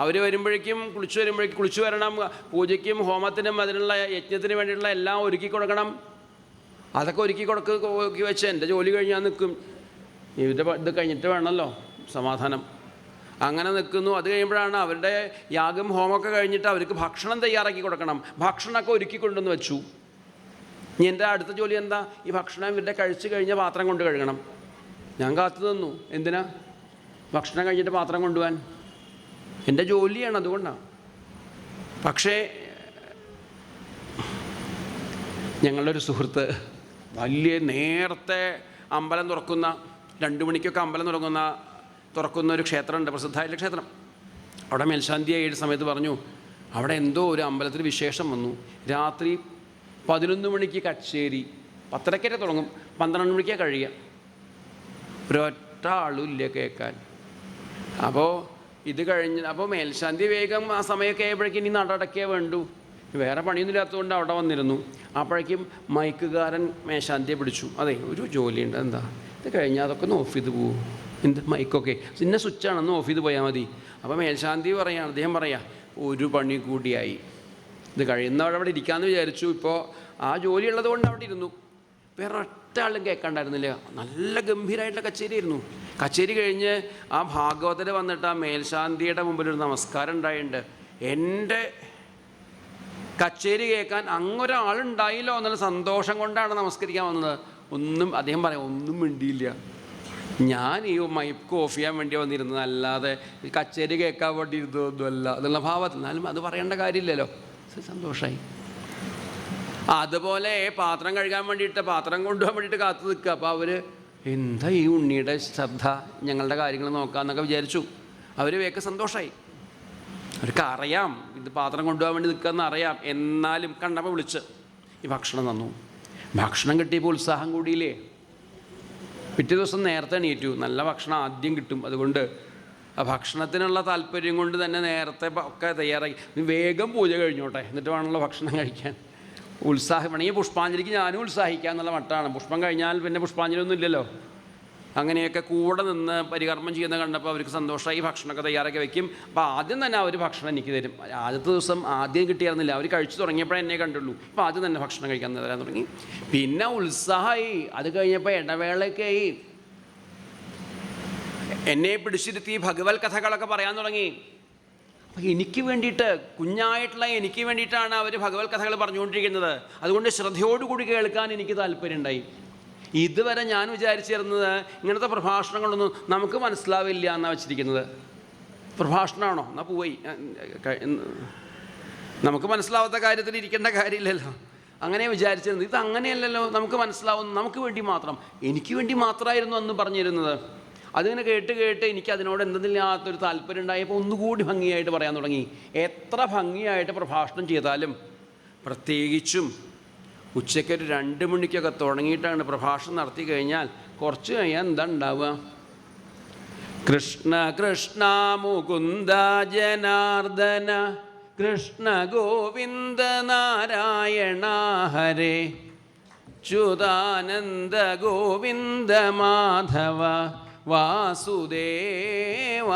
അവർ വരുമ്പോഴേക്കും കുളിച്ചു വരണം. പൂജയ്ക്കും ഹോമത്തിനും അതിനുള്ള യജ്ഞത്തിന് വേണ്ടിയിട്ടുള്ള എല്ലാം ഒരുക്കി കൊടുക്കണം. അതൊക്കെ ഒരുക്കി വെച്ച് എൻ്റെ ജോലി കഴിഞ്ഞാൽ നിൽക്കും. ഇത് കഴിഞ്ഞിട്ട് വേണമല്ലോ സമാധാനം. അങ്ങനെ നിൽക്കുന്നു. അത് കഴിയുമ്പോഴാണ് അവരുടെ യാഗം ഹോമമൊക്കെ കഴിഞ്ഞിട്ട് അവർക്ക് ഭക്ഷണം തയ്യാറാക്കി കൊടുക്കണം. ഭക്ഷണമൊക്കെ ഒരുക്കി കൊണ്ടുവന്ന് വെച്ചു. ഇനി എൻ്റെ അടുത്ത ജോലി എന്താ? ഈ ഭക്ഷണം ഇവരുടെ കഴിച്ച് കഴിഞ്ഞ പാത്രം കൊണ്ട് കഴുകണം. ഞാൻ കാത്തു നിന്നു. എന്തിനാ? ഭക്ഷണം കഴിഞ്ഞിട്ട് പാത്രം കൊണ്ടുപോകാൻ. എൻ്റെ ജോലിയാണ്, അതുകൊണ്ടാണ്. പക്ഷേ ഞങ്ങളുടെ ഒരു സുഹൃത്ത് വലിയ നേരത്തെ അമ്പലം തുറക്കുന്ന 2 മണിക്കൊക്കെ അമ്പലം തുറക്കുന്ന ഒരു ക്ഷേത്രമുണ്ട്, പ്രസിദ്ധമായിട്ടുള്ള ക്ഷേത്രം. അവിടെ മേൽശാന്തിയായ സമയത്ത് പറഞ്ഞു, അവിടെ എന്തോ ഒരു അമ്പലത്തിൽ വിശേഷം വന്നു. രാത്രി 11 മണിക്ക് കച്ചേരി, 10:30 തുടങ്ങും, 12 മണിക്കാണ് കഴിയുക. ഒരൊറ്റ ആളുമില്ല കേൾക്കാൻ. അപ്പോൾ ഇത് കഴിഞ്ഞ് മേൽശാന്തി വേഗം ആ സമയമൊക്കെ ആയപ്പോഴേക്കും ഇനി നടടക്കേ വേണ്ടു. വേറെ പണിയൊന്നും ഇല്ലാത്തതുകൊണ്ട് അവിടെ വന്നിരുന്നു. അപ്പോഴേക്കും മൈക്കുകാരൻ മേൽശാന്തിയെ പിടിച്ചു. അതെ, ഒരു ജോലിയുണ്ട്, എന്താ ഇത് കഴിഞ്ഞാൽ അതൊക്കെ ഒന്ന് ഓഫ് ചെയ്ത് പോകും. എന്ത് മൈക്കൊക്കെ ഇന്ന സ്വിച്ചാണെന്ന് ഓഫ് ചെയ്ത് പോയാൽ മതി. അപ്പോൾ മേൽശാന്തി അദ്ദേഹം പറയാം, ഒരു പണി കൂടിയായി. ഇത് കഴിയുന്നവിടെ അവിടെ ഇരിക്കാമെന്ന് വിചാരിച്ചു. ഇപ്പോൾ ആ ജോലി ഉള്ളത് കൊണ്ട് അവിടെ ഇരുന്നു. വേറെ ഒറ്റ ആളും കേൾക്കണ്ടായിരുന്നില്ല. നല്ല ഗംഭീരമായിട്ടുള്ള കച്ചേരിയായിരുന്നു. കച്ചേരി കഴിഞ്ഞ് ആ ഭാഗവതർ വന്നിട്ട് ആ മേൽശാന്തിയുടെ മുമ്പിലൊരു നമസ്കാരം ഉണ്ടായിട്ടുണ്ട്. എൻ്റെ കച്ചേരി കേൾക്കാൻ അങ്ങൊരാളുണ്ടായില്ലോ എന്നുള്ള സന്തോഷം കൊണ്ടാണ് നമസ്കരിക്കാൻ വന്നത്. അദ്ദേഹം പറയാം, ഒന്നും മിണ്ടിയില്ല. ഞാൻ ഈ മൈക്ക് ഓഫ് ചെയ്യാൻ വേണ്ടി വന്നിരുന്നത്, അല്ലാതെ കച്ചേരി കേൾക്കാൻ വേണ്ടി ഇരുന്നതൊന്നുമല്ല എന്നുള്ള ഭാവത്തിൽ. എന്നാലും അത് പറയേണ്ട കാര്യമില്ലല്ലോ. സന്തോഷമായി. അതുപോലെ പാത്രം കഴുകാൻ വേണ്ടിയിട്ട്, പാത്രം കൊണ്ടുപോകാൻ വേണ്ടിയിട്ട് കാത്തു നിൽക്കുക. അപ്പോൾ അവർ എന്താ ഈ ഉണ്ണിയുടെ ശ്രദ്ധ, ഞങ്ങളുടെ കാര്യങ്ങൾ നോക്കാമെന്നൊക്കെ വിചാരിച്ചു. അവർ വേഗം സന്തോഷമായി. അവർക്ക് അറിയാം ഇത് പാത്രം കൊണ്ടുപോകാൻ വേണ്ടി നിൽക്കുകയെന്ന് അറിയാം. എന്നാലും കണ്ടപ്പോൾ വിളിച്ച് ഈ ഭക്ഷണം തന്നു. ഭക്ഷണം കിട്ടിയപ്പോൾ ഉത്സാഹം കൂടിയില്ലേ. പിറ്റേ ദിവസം നേരത്തെ എണീറ്റു. നല്ല ഭക്ഷണം ആദ്യം കിട്ടും. അതുകൊണ്ട് ആ ഭക്ഷണത്തിനുള്ള താല്പര്യം കൊണ്ട് തന്നെ നേരത്തെ ഒക്കെ തയ്യാറാക്കി, വേഗം പൂജ കഴിഞ്ഞോട്ടെ എന്നിട്ട് വേണമല്ലോ ഭക്ഷണം കഴിക്കാൻ. ഉത്സാഹം വേണമെങ്കിൽ പുഷ്പാഞ്ജലിക്ക് ഞാനും ഉത്സാഹിക്കുക എന്നുള്ള മട്ടാണ്. പുഷ്പം കഴിഞ്ഞാൽ പിന്നെ പുഷ്പാഞ്ജലി ഒന്നും ഇല്ലല്ലോ. അങ്ങനെയൊക്കെ കൂടെ നിന്ന് പരികർമ്മം ചെയ്യുന്ന കണ്ടപ്പോൾ അവർക്ക് സന്തോഷമായി. ഭക്ഷണമൊക്കെ തയ്യാറാക്കി വയ്ക്കും. അപ്പോൾ ആദ്യം തന്നെ അവർ ഭക്ഷണം എനിക്ക് തരും. ആദ്യത്തെ ദിവസം ആദ്യം കിട്ടിയായിരുന്നില്ല, അവർ കഴിച്ചു തുടങ്ങിയപ്പോഴേ എന്നെ കണ്ടുള്ളൂ. അപ്പോൾ ആദ്യം തന്നെ ഭക്ഷണം കഴിക്കാൻ തരാൻ തുടങ്ങി. പിന്നെ ഉത്സാഹമായി. അത് കഴിഞ്ഞപ്പോൾ ഇടവേളയ്ക്കായി എന്നെ പിടിച്ചിരുത്തി ഭഗവത് കഥകളൊക്കെ പറയാൻ തുടങ്ങി. അപ്പം എനിക്ക് വേണ്ടിയിട്ട്, കുഞ്ഞായിട്ടുള്ള എനിക്ക് വേണ്ടിയിട്ടാണ് അവർ ഭഗവത് കഥകൾ പറഞ്ഞുകൊണ്ടിരിക്കുന്നത്. അതുകൊണ്ട് ശ്രദ്ധയോടുകൂടി കേൾക്കാൻ എനിക്ക് താല്പര്യമുണ്ടായി. ഇതുവരെ ഞാൻ വിചാരിച്ചിരുന്നത് ഇങ്ങനത്തെ പ്രഭാഷണങ്ങളൊന്നും നമുക്ക് മനസ്സിലാവില്ല എന്നാണ് വെച്ചിരിക്കുന്നത്. പ്രഭാഷണമാണോ എന്നാൽ പോയി, നമുക്ക് മനസ്സിലാവാത്ത കാര്യത്തിൽ ഇരിക്കേണ്ട കാര്യമില്ലല്ലോ. അങ്ങനെ വിചാരിച്ചിരുന്നത്. ഇത് അങ്ങനെയല്ലല്ലോ, നമുക്ക് മനസ്സിലാവുന്നു, നമുക്ക് വേണ്ടി മാത്രം, എനിക്ക് വേണ്ടി മാത്രമായിരുന്നു അന്ന് പറഞ്ഞിരുന്നത്. അതിങ്ങനെ കേട്ട് കേട്ട് എനിക്ക് അതിനോട് എന്തെന്നില്ലാത്തൊരു താല്പര്യം ഉണ്ടായപ്പോൾ ഒന്നുകൂടി ഭംഗിയായിട്ട് പറയാൻ തുടങ്ങി. എത്ര ഭംഗിയായിട്ട് പ്രഭാഷണം ചെയ്താലും, പ്രത്യേകിച്ചും ഉച്ചയ്ക്കൊരു 2 മണിക്കൊക്കെ തുടങ്ങിയിട്ടാണ് പ്രഭാഷണം നടത്തി കഴിഞ്ഞാൽ കുറച്ച് കഴിഞ്ഞാൽ എന്താ ഉണ്ടാവുക? കൃഷ്ണ കൃഷ്ണ മുകുന്ദ ജനാർദ്ദന കൃഷ്ണ ഗോവിന്ദ നാരായണ ഹരേ ച്യുതാനന്ദ ഗോവിന്ദ മാധവ വാസുദേവ.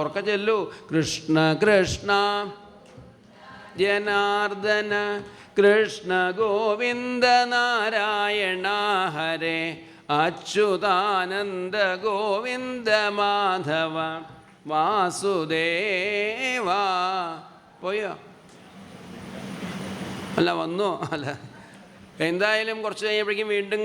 ഉറക്ക ചൊല്ലൂ. കൃഷ്ണ കൃഷ്ണ ജനാർദ്ദന കൃഷ്ണ ഗോവിന്ദ നാരായണ ഹരേ അച്യുതാനന്ദ ഗോവിന്ദ മാധവ വാസുദേവ. പോയോ? അല്ല വന്നോ? അല്ല, എന്തായാലും കുറച്ച് കഴിഞ്ഞപ്പോഴേക്കും വീണ്ടും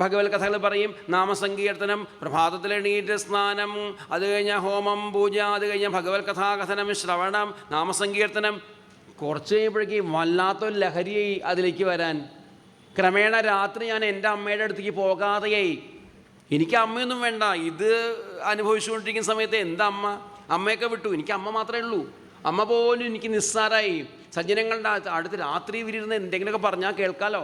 ഭഗവത് കഥകൾ പറയും. നാമസങ്കീർത്തനം, പ്രഭാതത്തിലെണീറ്റ് സ്നാനം, അത് കഴിഞ്ഞാൽ ഹോമം പൂജ, അത് കഴിഞ്ഞാൽ ഭഗവത് കഥാകഥനം, ശ്രവണം, നാമസങ്കീർത്തനം. കുറച്ച് കഴിയുമ്പോഴേക്കും വല്ലാത്തൊരു ലഹരിയായി അതിലേക്ക് വരാൻ. ക്രമേണ രാത്രി ഞാൻ എൻ്റെ അമ്മയുടെ അടുത്തേക്ക് പോകാതെയായി. എനിക്ക് അമ്മയൊന്നും വേണ്ട. ഇത് അനുഭവിച്ചുകൊണ്ടിരിക്കുന്ന സമയത്ത് എന്താ അമ്മ, അമ്മയൊക്കെ വിട്ടു. എനിക്ക് അമ്മ മാത്രമേ ഉള്ളൂ. അമ്മ പോലും എനിക്ക് നിസ്സാരമായി. സജ്ജനങ്ങളുടെ അടുത്ത് രാത്രി വിരിരുന്ന് എന്തെങ്കിലുമൊക്കെ പറഞ്ഞാൽ കേൾക്കാലോ.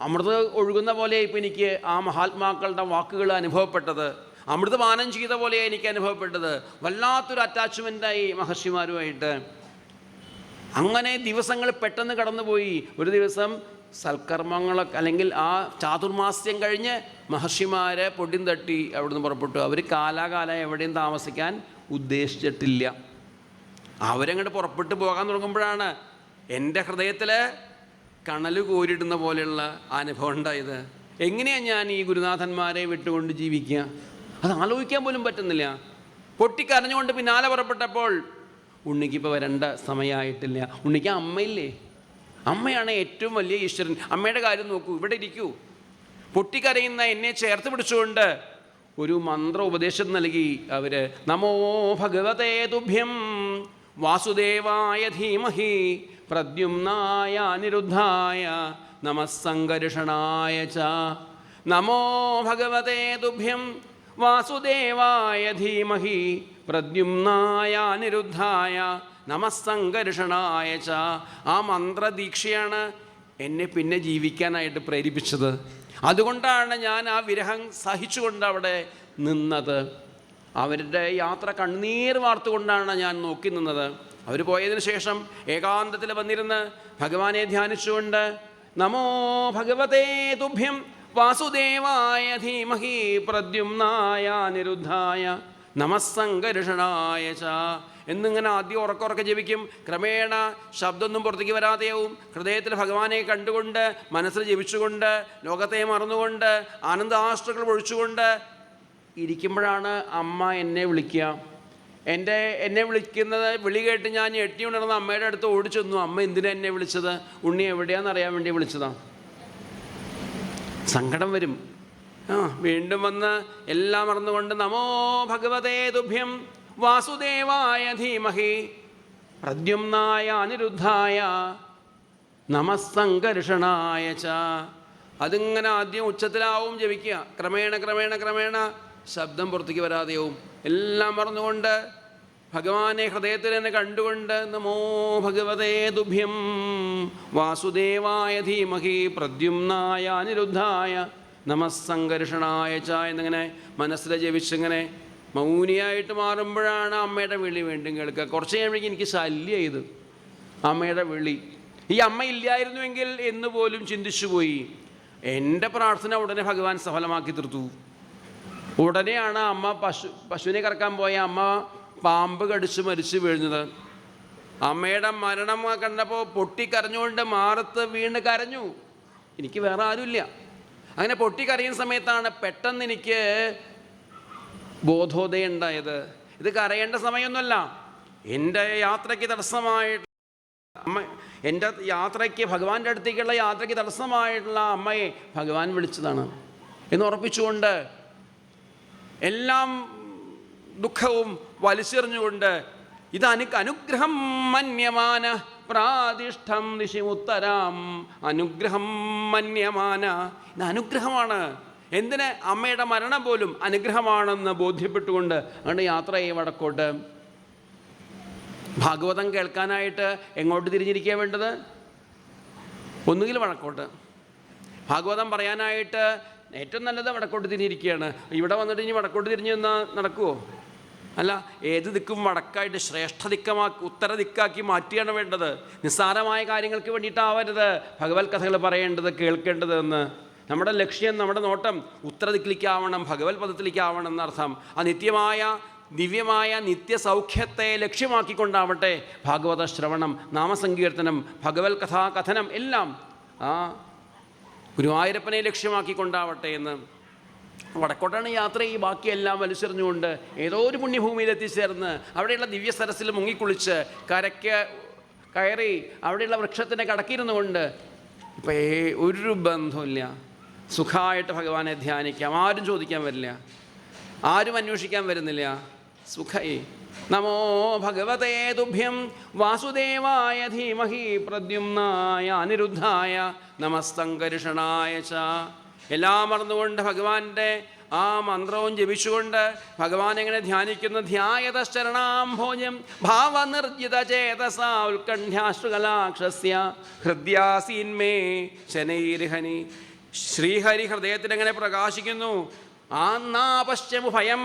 അമൃത് ഒഴുകുന്ന പോലെ ഇപ്പോൾ എനിക്ക് ആ മഹാത്മാക്കളുടെ വാക്കുകൾ അനുഭവപ്പെട്ടത്. അമൃതപാനം ചെയ്ത പോലെയാണ് എനിക്ക് അനുഭവപ്പെട്ടത്. വല്ലാത്തൊരു അറ്റാച്ച്മെൻറ്റായി മഹർഷിമാരുമായിട്ട്. അങ്ങനെ ദിവസങ്ങൾ പെട്ടെന്ന് കടന്നുപോയി. ഒരു ദിവസം സൽക്കർമ്മങ്ങളൊക്കെ അല്ലെങ്കിൽ ആ ചാതുർമാസ്യം കഴിഞ്ഞ് മഹർഷിമാരെ പൊടിയും തട്ടി അവിടുന്ന് പുറപ്പെട്ടു. അവർ കാലാകാലം എവിടെയും താമസിക്കാൻ ഉദ്ദേശിച്ചിട്ടില്ല. അവരങ്ങോട്ട് പുറപ്പെട്ടു പോകാൻ തുടങ്ങുമ്പോഴാണ് എൻ്റെ ഹൃദയത്തിൽ കണൽ കോരിടുന്ന പോലെയുള്ള അനുഭവം ഉണ്ടായത്. എങ്ങനെയാണ് ഞാൻ ഈ ഗുരുനാഥന്മാരെ വിട്ടുകൊണ്ട് ജീവിക്കുക? അത് ആലോചിക്കാൻ പോലും പറ്റുന്നില്ല. പൊട്ടിക്കരഞ്ഞുകൊണ്ട് പിന്നാലെ പുറപ്പെട്ടപ്പോൾ ഉണ്ണിക്കിപ്പോൾ വരേണ്ട സമയമായിട്ടില്ല. ഉണ്ണിക്ക് അമ്മയില്ലേ? അമ്മയാണ് ഏറ്റവും വലിയ ഈശ്വരൻ. അമ്മയുടെ കാര്യം നോക്കൂ, ഇവിടെ ഇരിക്കൂ. പൊട്ടിക്കരയുന്ന എന്നെ ചേർത്ത് പിടിച്ചുകൊണ്ട് ഒരു മന്ത്ര ഉപദേശം നൽകി അവർ. നമോ ഭഗവതേ തുഭ്യം വാസുദേവായ ധീമഹി പ്രദ്യുമ്നായ അനിരുദ്ധായ നമസ്സംഘർഷണായ ച. നമോ ഭഗവതേ തുഭ്യം വാസുദേവായ ധീമഹി പ്രദ്യുമ്നായ അനിരുദ്ധായ നമസ്സംഘർഷണായ ച. ആ മന്ത്രദീക്ഷയാണ് എന്നെ പിന്നെ ജീവിക്കാനായിട്ട് പ്രേരിപ്പിച്ചത്. അതുകൊണ്ടാണ് ഞാൻ ആ വിരഹം സഹിച്ചുകൊണ്ട് അവിടെ നിന്നത്. അവരുടെ യാത്ര കണ്ണീർ വാർത്തുകൊണ്ടാണ് ഞാൻ നോക്കി നിന്നത്. അവർ പോയതിനു ശേഷം ഏകാന്തത്തിൽ വന്നിരുന്ന് ഭഗവാനെ ധ്യാനിച്ചുകൊണ്ട് നമോ ഭഗവതേ തുഭ്യം വാസുദേവായ ധീമഹി പ്രദ്യുമ്നായ നിരുദ്ധായ നമസ്സംഘർഷണായ ച എന്നിങ്ങനെ ആദ്യം ഉറക്കെ ജപിക്കും. ക്രമേണ ശബ്ദമൊന്നും പുറത്തേക്ക് വരാതെയാവും. ഹൃദയത്തിൽ ഭഗവാനെ കണ്ടുകൊണ്ട് മനസ്സിൽ ജപിച്ചുകൊണ്ട് ലോകത്തെ മറന്നുകൊണ്ട് ആനന്ദാശ്രുകൾ ഒഴിച്ചുകൊണ്ട് ഇരിക്കുമ്പോഴാണ് അമ്മ എന്നെ വിളിക്കുക. എന്നെ വിളിക്കുന്നത് വിളി കേട്ട് ഞാൻ ഞെട്ടി ഉണർന്ന അമ്മയുടെ അടുത്ത് ഓടിച്ചെന്നു. അമ്മ എന്തിനാ എന്നെ വിളിച്ചത്? ഉണ്ണി എവിടെയാണെന്ന് അറിയാൻ വേണ്ടി വിളിച്ചതാണ്. സങ്കടം വരും. വീണ്ടും വന്ന് എല്ലാം മറന്നുകൊണ്ട് നമോ ഭഗവതേ തുഭ്യം വാസുദേവായ ധീമഹി പ്രദ്യുമ്നായ അനിരുദ്ധായ നമസ്സംകർഷണായ ച. അതിങ്ങനെ ആദ്യം ഉച്ചത്തിലാവും ജപിക്കുക. ക്രമേണ ക്രമേണ ക്രമേണ ശബ്ദം പുറത്തേക്ക് വരാതെയാവും. എല്ലാം മറന്നുകൊണ്ട് ഭഗവാനെ ഹൃദയത്തിൽ തന്നെ കണ്ടുകൊണ്ട് നമോ ഭഗവതേ തുഭ്യം വാസുദേവായ ധീമഹി പ്രദ്യുമ്നായ അനിരുദ്ധായ നമസ്സംകർഷണായ ച എന്നിങ്ങനെ മനസ്സിൽ ജപിച്ചിങ്ങനെ മൗനിയായിട്ട് മാറുമ്പോഴാണ് അമ്മയുടെ വിളി വീണ്ടും കേൾക്കുക. കുറച്ച് കഴിയുമ്പോഴേക്കും എനിക്ക് ശല്യം ചെയ്ത് അമ്മയുടെ വിളി. ഈ അമ്മ ഇല്ലായിരുന്നുവെങ്കിൽ എന്ന് പോലും ചിന്തിച്ചു പോയി. എൻ്റെ പ്രാർത്ഥന ഉടനെ ഭഗവാൻ സഫലമാക്കി തീർത്തു. ഉടനെയാണ് അമ്മ പശുവിനെ കറക്കാൻ പോയ അമ്മ പാമ്പ് കടിച്ച് മരിച്ചു വീഴുന്നത്. അമ്മയുടെ മരണം കണ്ടപ്പോൾ പൊട്ടിക്കരഞ്ഞുകൊണ്ട് മാറത്ത് വീണ് കരഞ്ഞു. എനിക്ക് വേറെ ആരുമില്ല. അങ്ങനെ പൊട്ടിക്കരയുന്ന സമയത്താണ് പെട്ടെന്ന് എനിക്ക് ബോധോദയം ഉണ്ടായത്. ഇത് കരയേണ്ട സമയമൊന്നുമല്ല. എൻ്റെ യാത്രയ്ക്ക് തടസ്സമായിട്ട് എൻ്റെ യാത്രയ്ക്ക് ഭഗവാന്റെ അടുത്തേക്കുള്ള യാത്രയ്ക്ക് തടസ്സമായിട്ടുള്ള അമ്മയെ ഭഗവാൻ വിളിച്ചതാണ് എന്ന് ഉറപ്പിച്ചുകൊണ്ട് എല്ലാം ദുഃഖവും വലിച്ചെറിഞ്ഞുകൊണ്ട് ഇത് അനുഗ്രഹം മന്യമാന പ്രാതിഷ്ഠം ദിശിമുത്തരാം അനുഗ്രഹം മന്യമാന. ഇത് അനുഗ്രഹമാണ്. എന്തിന്? അമ്മയുടെ മരണം പോലും അനുഗ്രഹമാണെന്ന് ബോധ്യപ്പെട്ടുകൊണ്ട് അങ്ങനെ യാത്ര ചെയ്യും വടക്കോട്ട്. ഭാഗവതം കേൾക്കാനായിട്ട് എങ്ങോട്ട് തിരിഞ്ഞിരിക്കുക വേണ്ടത്? ഒന്നുകിൽ വടക്കോട്ട്. ഭാഗവതം പറയാനായിട്ട് ഏറ്റവും നല്ലത് വടക്കോട്ട് തിരിഞ്ഞിരിക്കുകയാണ്. ഇവിടെ വന്നിട്ട് ഇനി വടക്കോട്ട് തിരിഞ്ഞ് നിന്നാൽ നടക്കുമോ? അല്ല, ഏത് ദിക്കും വടക്കായിട്ട് ശ്രേഷ്ഠ ഉത്തര ദിക്കാക്കി മാറ്റിയാണ് വേണ്ടത്. നിസ്സാരമായ കാര്യങ്ങൾക്ക് വേണ്ടിയിട്ടാവരുത് ഭഗവത് കഥകൾ പറയേണ്ടത് കേൾക്കേണ്ടത് എന്ന്. നമ്മുടെ ലക്ഷ്യം, നമ്മുടെ നോട്ടം ഉത്തരദിക്കിലേക്കാവണം, ഭഗവത് പദത്തിലേക്കാവണം എന്നർത്ഥം. ആ നിത്യമായ ദിവ്യമായ നിത്യസൗഖ്യത്തെ ലക്ഷ്യമാക്കിക്കൊണ്ടാവട്ടെ ഭാഗവത ശ്രവണം, നാമസങ്കീർത്തനം, ഭഗവത് കഥാകഥനം എല്ലാം ആ ഗുരുവായൂരപ്പനെ ലക്ഷ്യമാക്കിക്കൊണ്ടാവട്ടെ എന്ന്. വടക്കോട്ടാണ് യാത്ര. ഈ ബാക്കിയെല്ലാം വലിച്ചെറിഞ്ഞുകൊണ്ട് ഏതോ ഒരു പുണ്യഭൂമിയിൽ എത്തിച്ചേർന്ന് അവിടെയുള്ള ദിവ്യ സരസിൽ മുങ്ങിക്കുളിച്ച് കരയ്ക്ക് കയറി അവിടെയുള്ള വൃക്ഷത്തിനെ കടക്കിയിരുന്നു കൊണ്ട് ഇപ്പം ഒരു ബന്ധമില്ല. സുഖമായിട്ട് ഭഗവാനെ ധ്യാനിക്കാം. ആരും ചോദിക്കാൻ വരില്ല, ആരും അന്വേഷിക്കാൻ വരുന്നില്ല. സുഖായി. നമോ ഭഗവതേ തുഭ്യം വാസുദേവായ ധീമഹി പ്രദ്യുമ്നായ അനിരുദ്ധായ നമസ്സംകർഷണായ ച. എല്ലാം മറന്നുകൊണ്ട് ഭഗവാന്റെ ആ മന്ത്രവും ജപിച്ചുകൊണ്ട് ഭഗവാൻ എങ്ങനെ ധ്യാനിക്കുന്നു? ധ്യായതശ്ചരണാംഭോജം ഭാവനിർജിത ചേതസാ ഉത്കണ്ഠ്യാശ്രുകലാക്ഷസ്യ ഹൃദ്യാസീന്മേ ശനൈർഹനി. ശ്രീഹരി ഹൃദയത്തിലെങ്ങനെ പ്രകാശിക്കുന്നു. ആന്നാപശ്ചമു ഭയം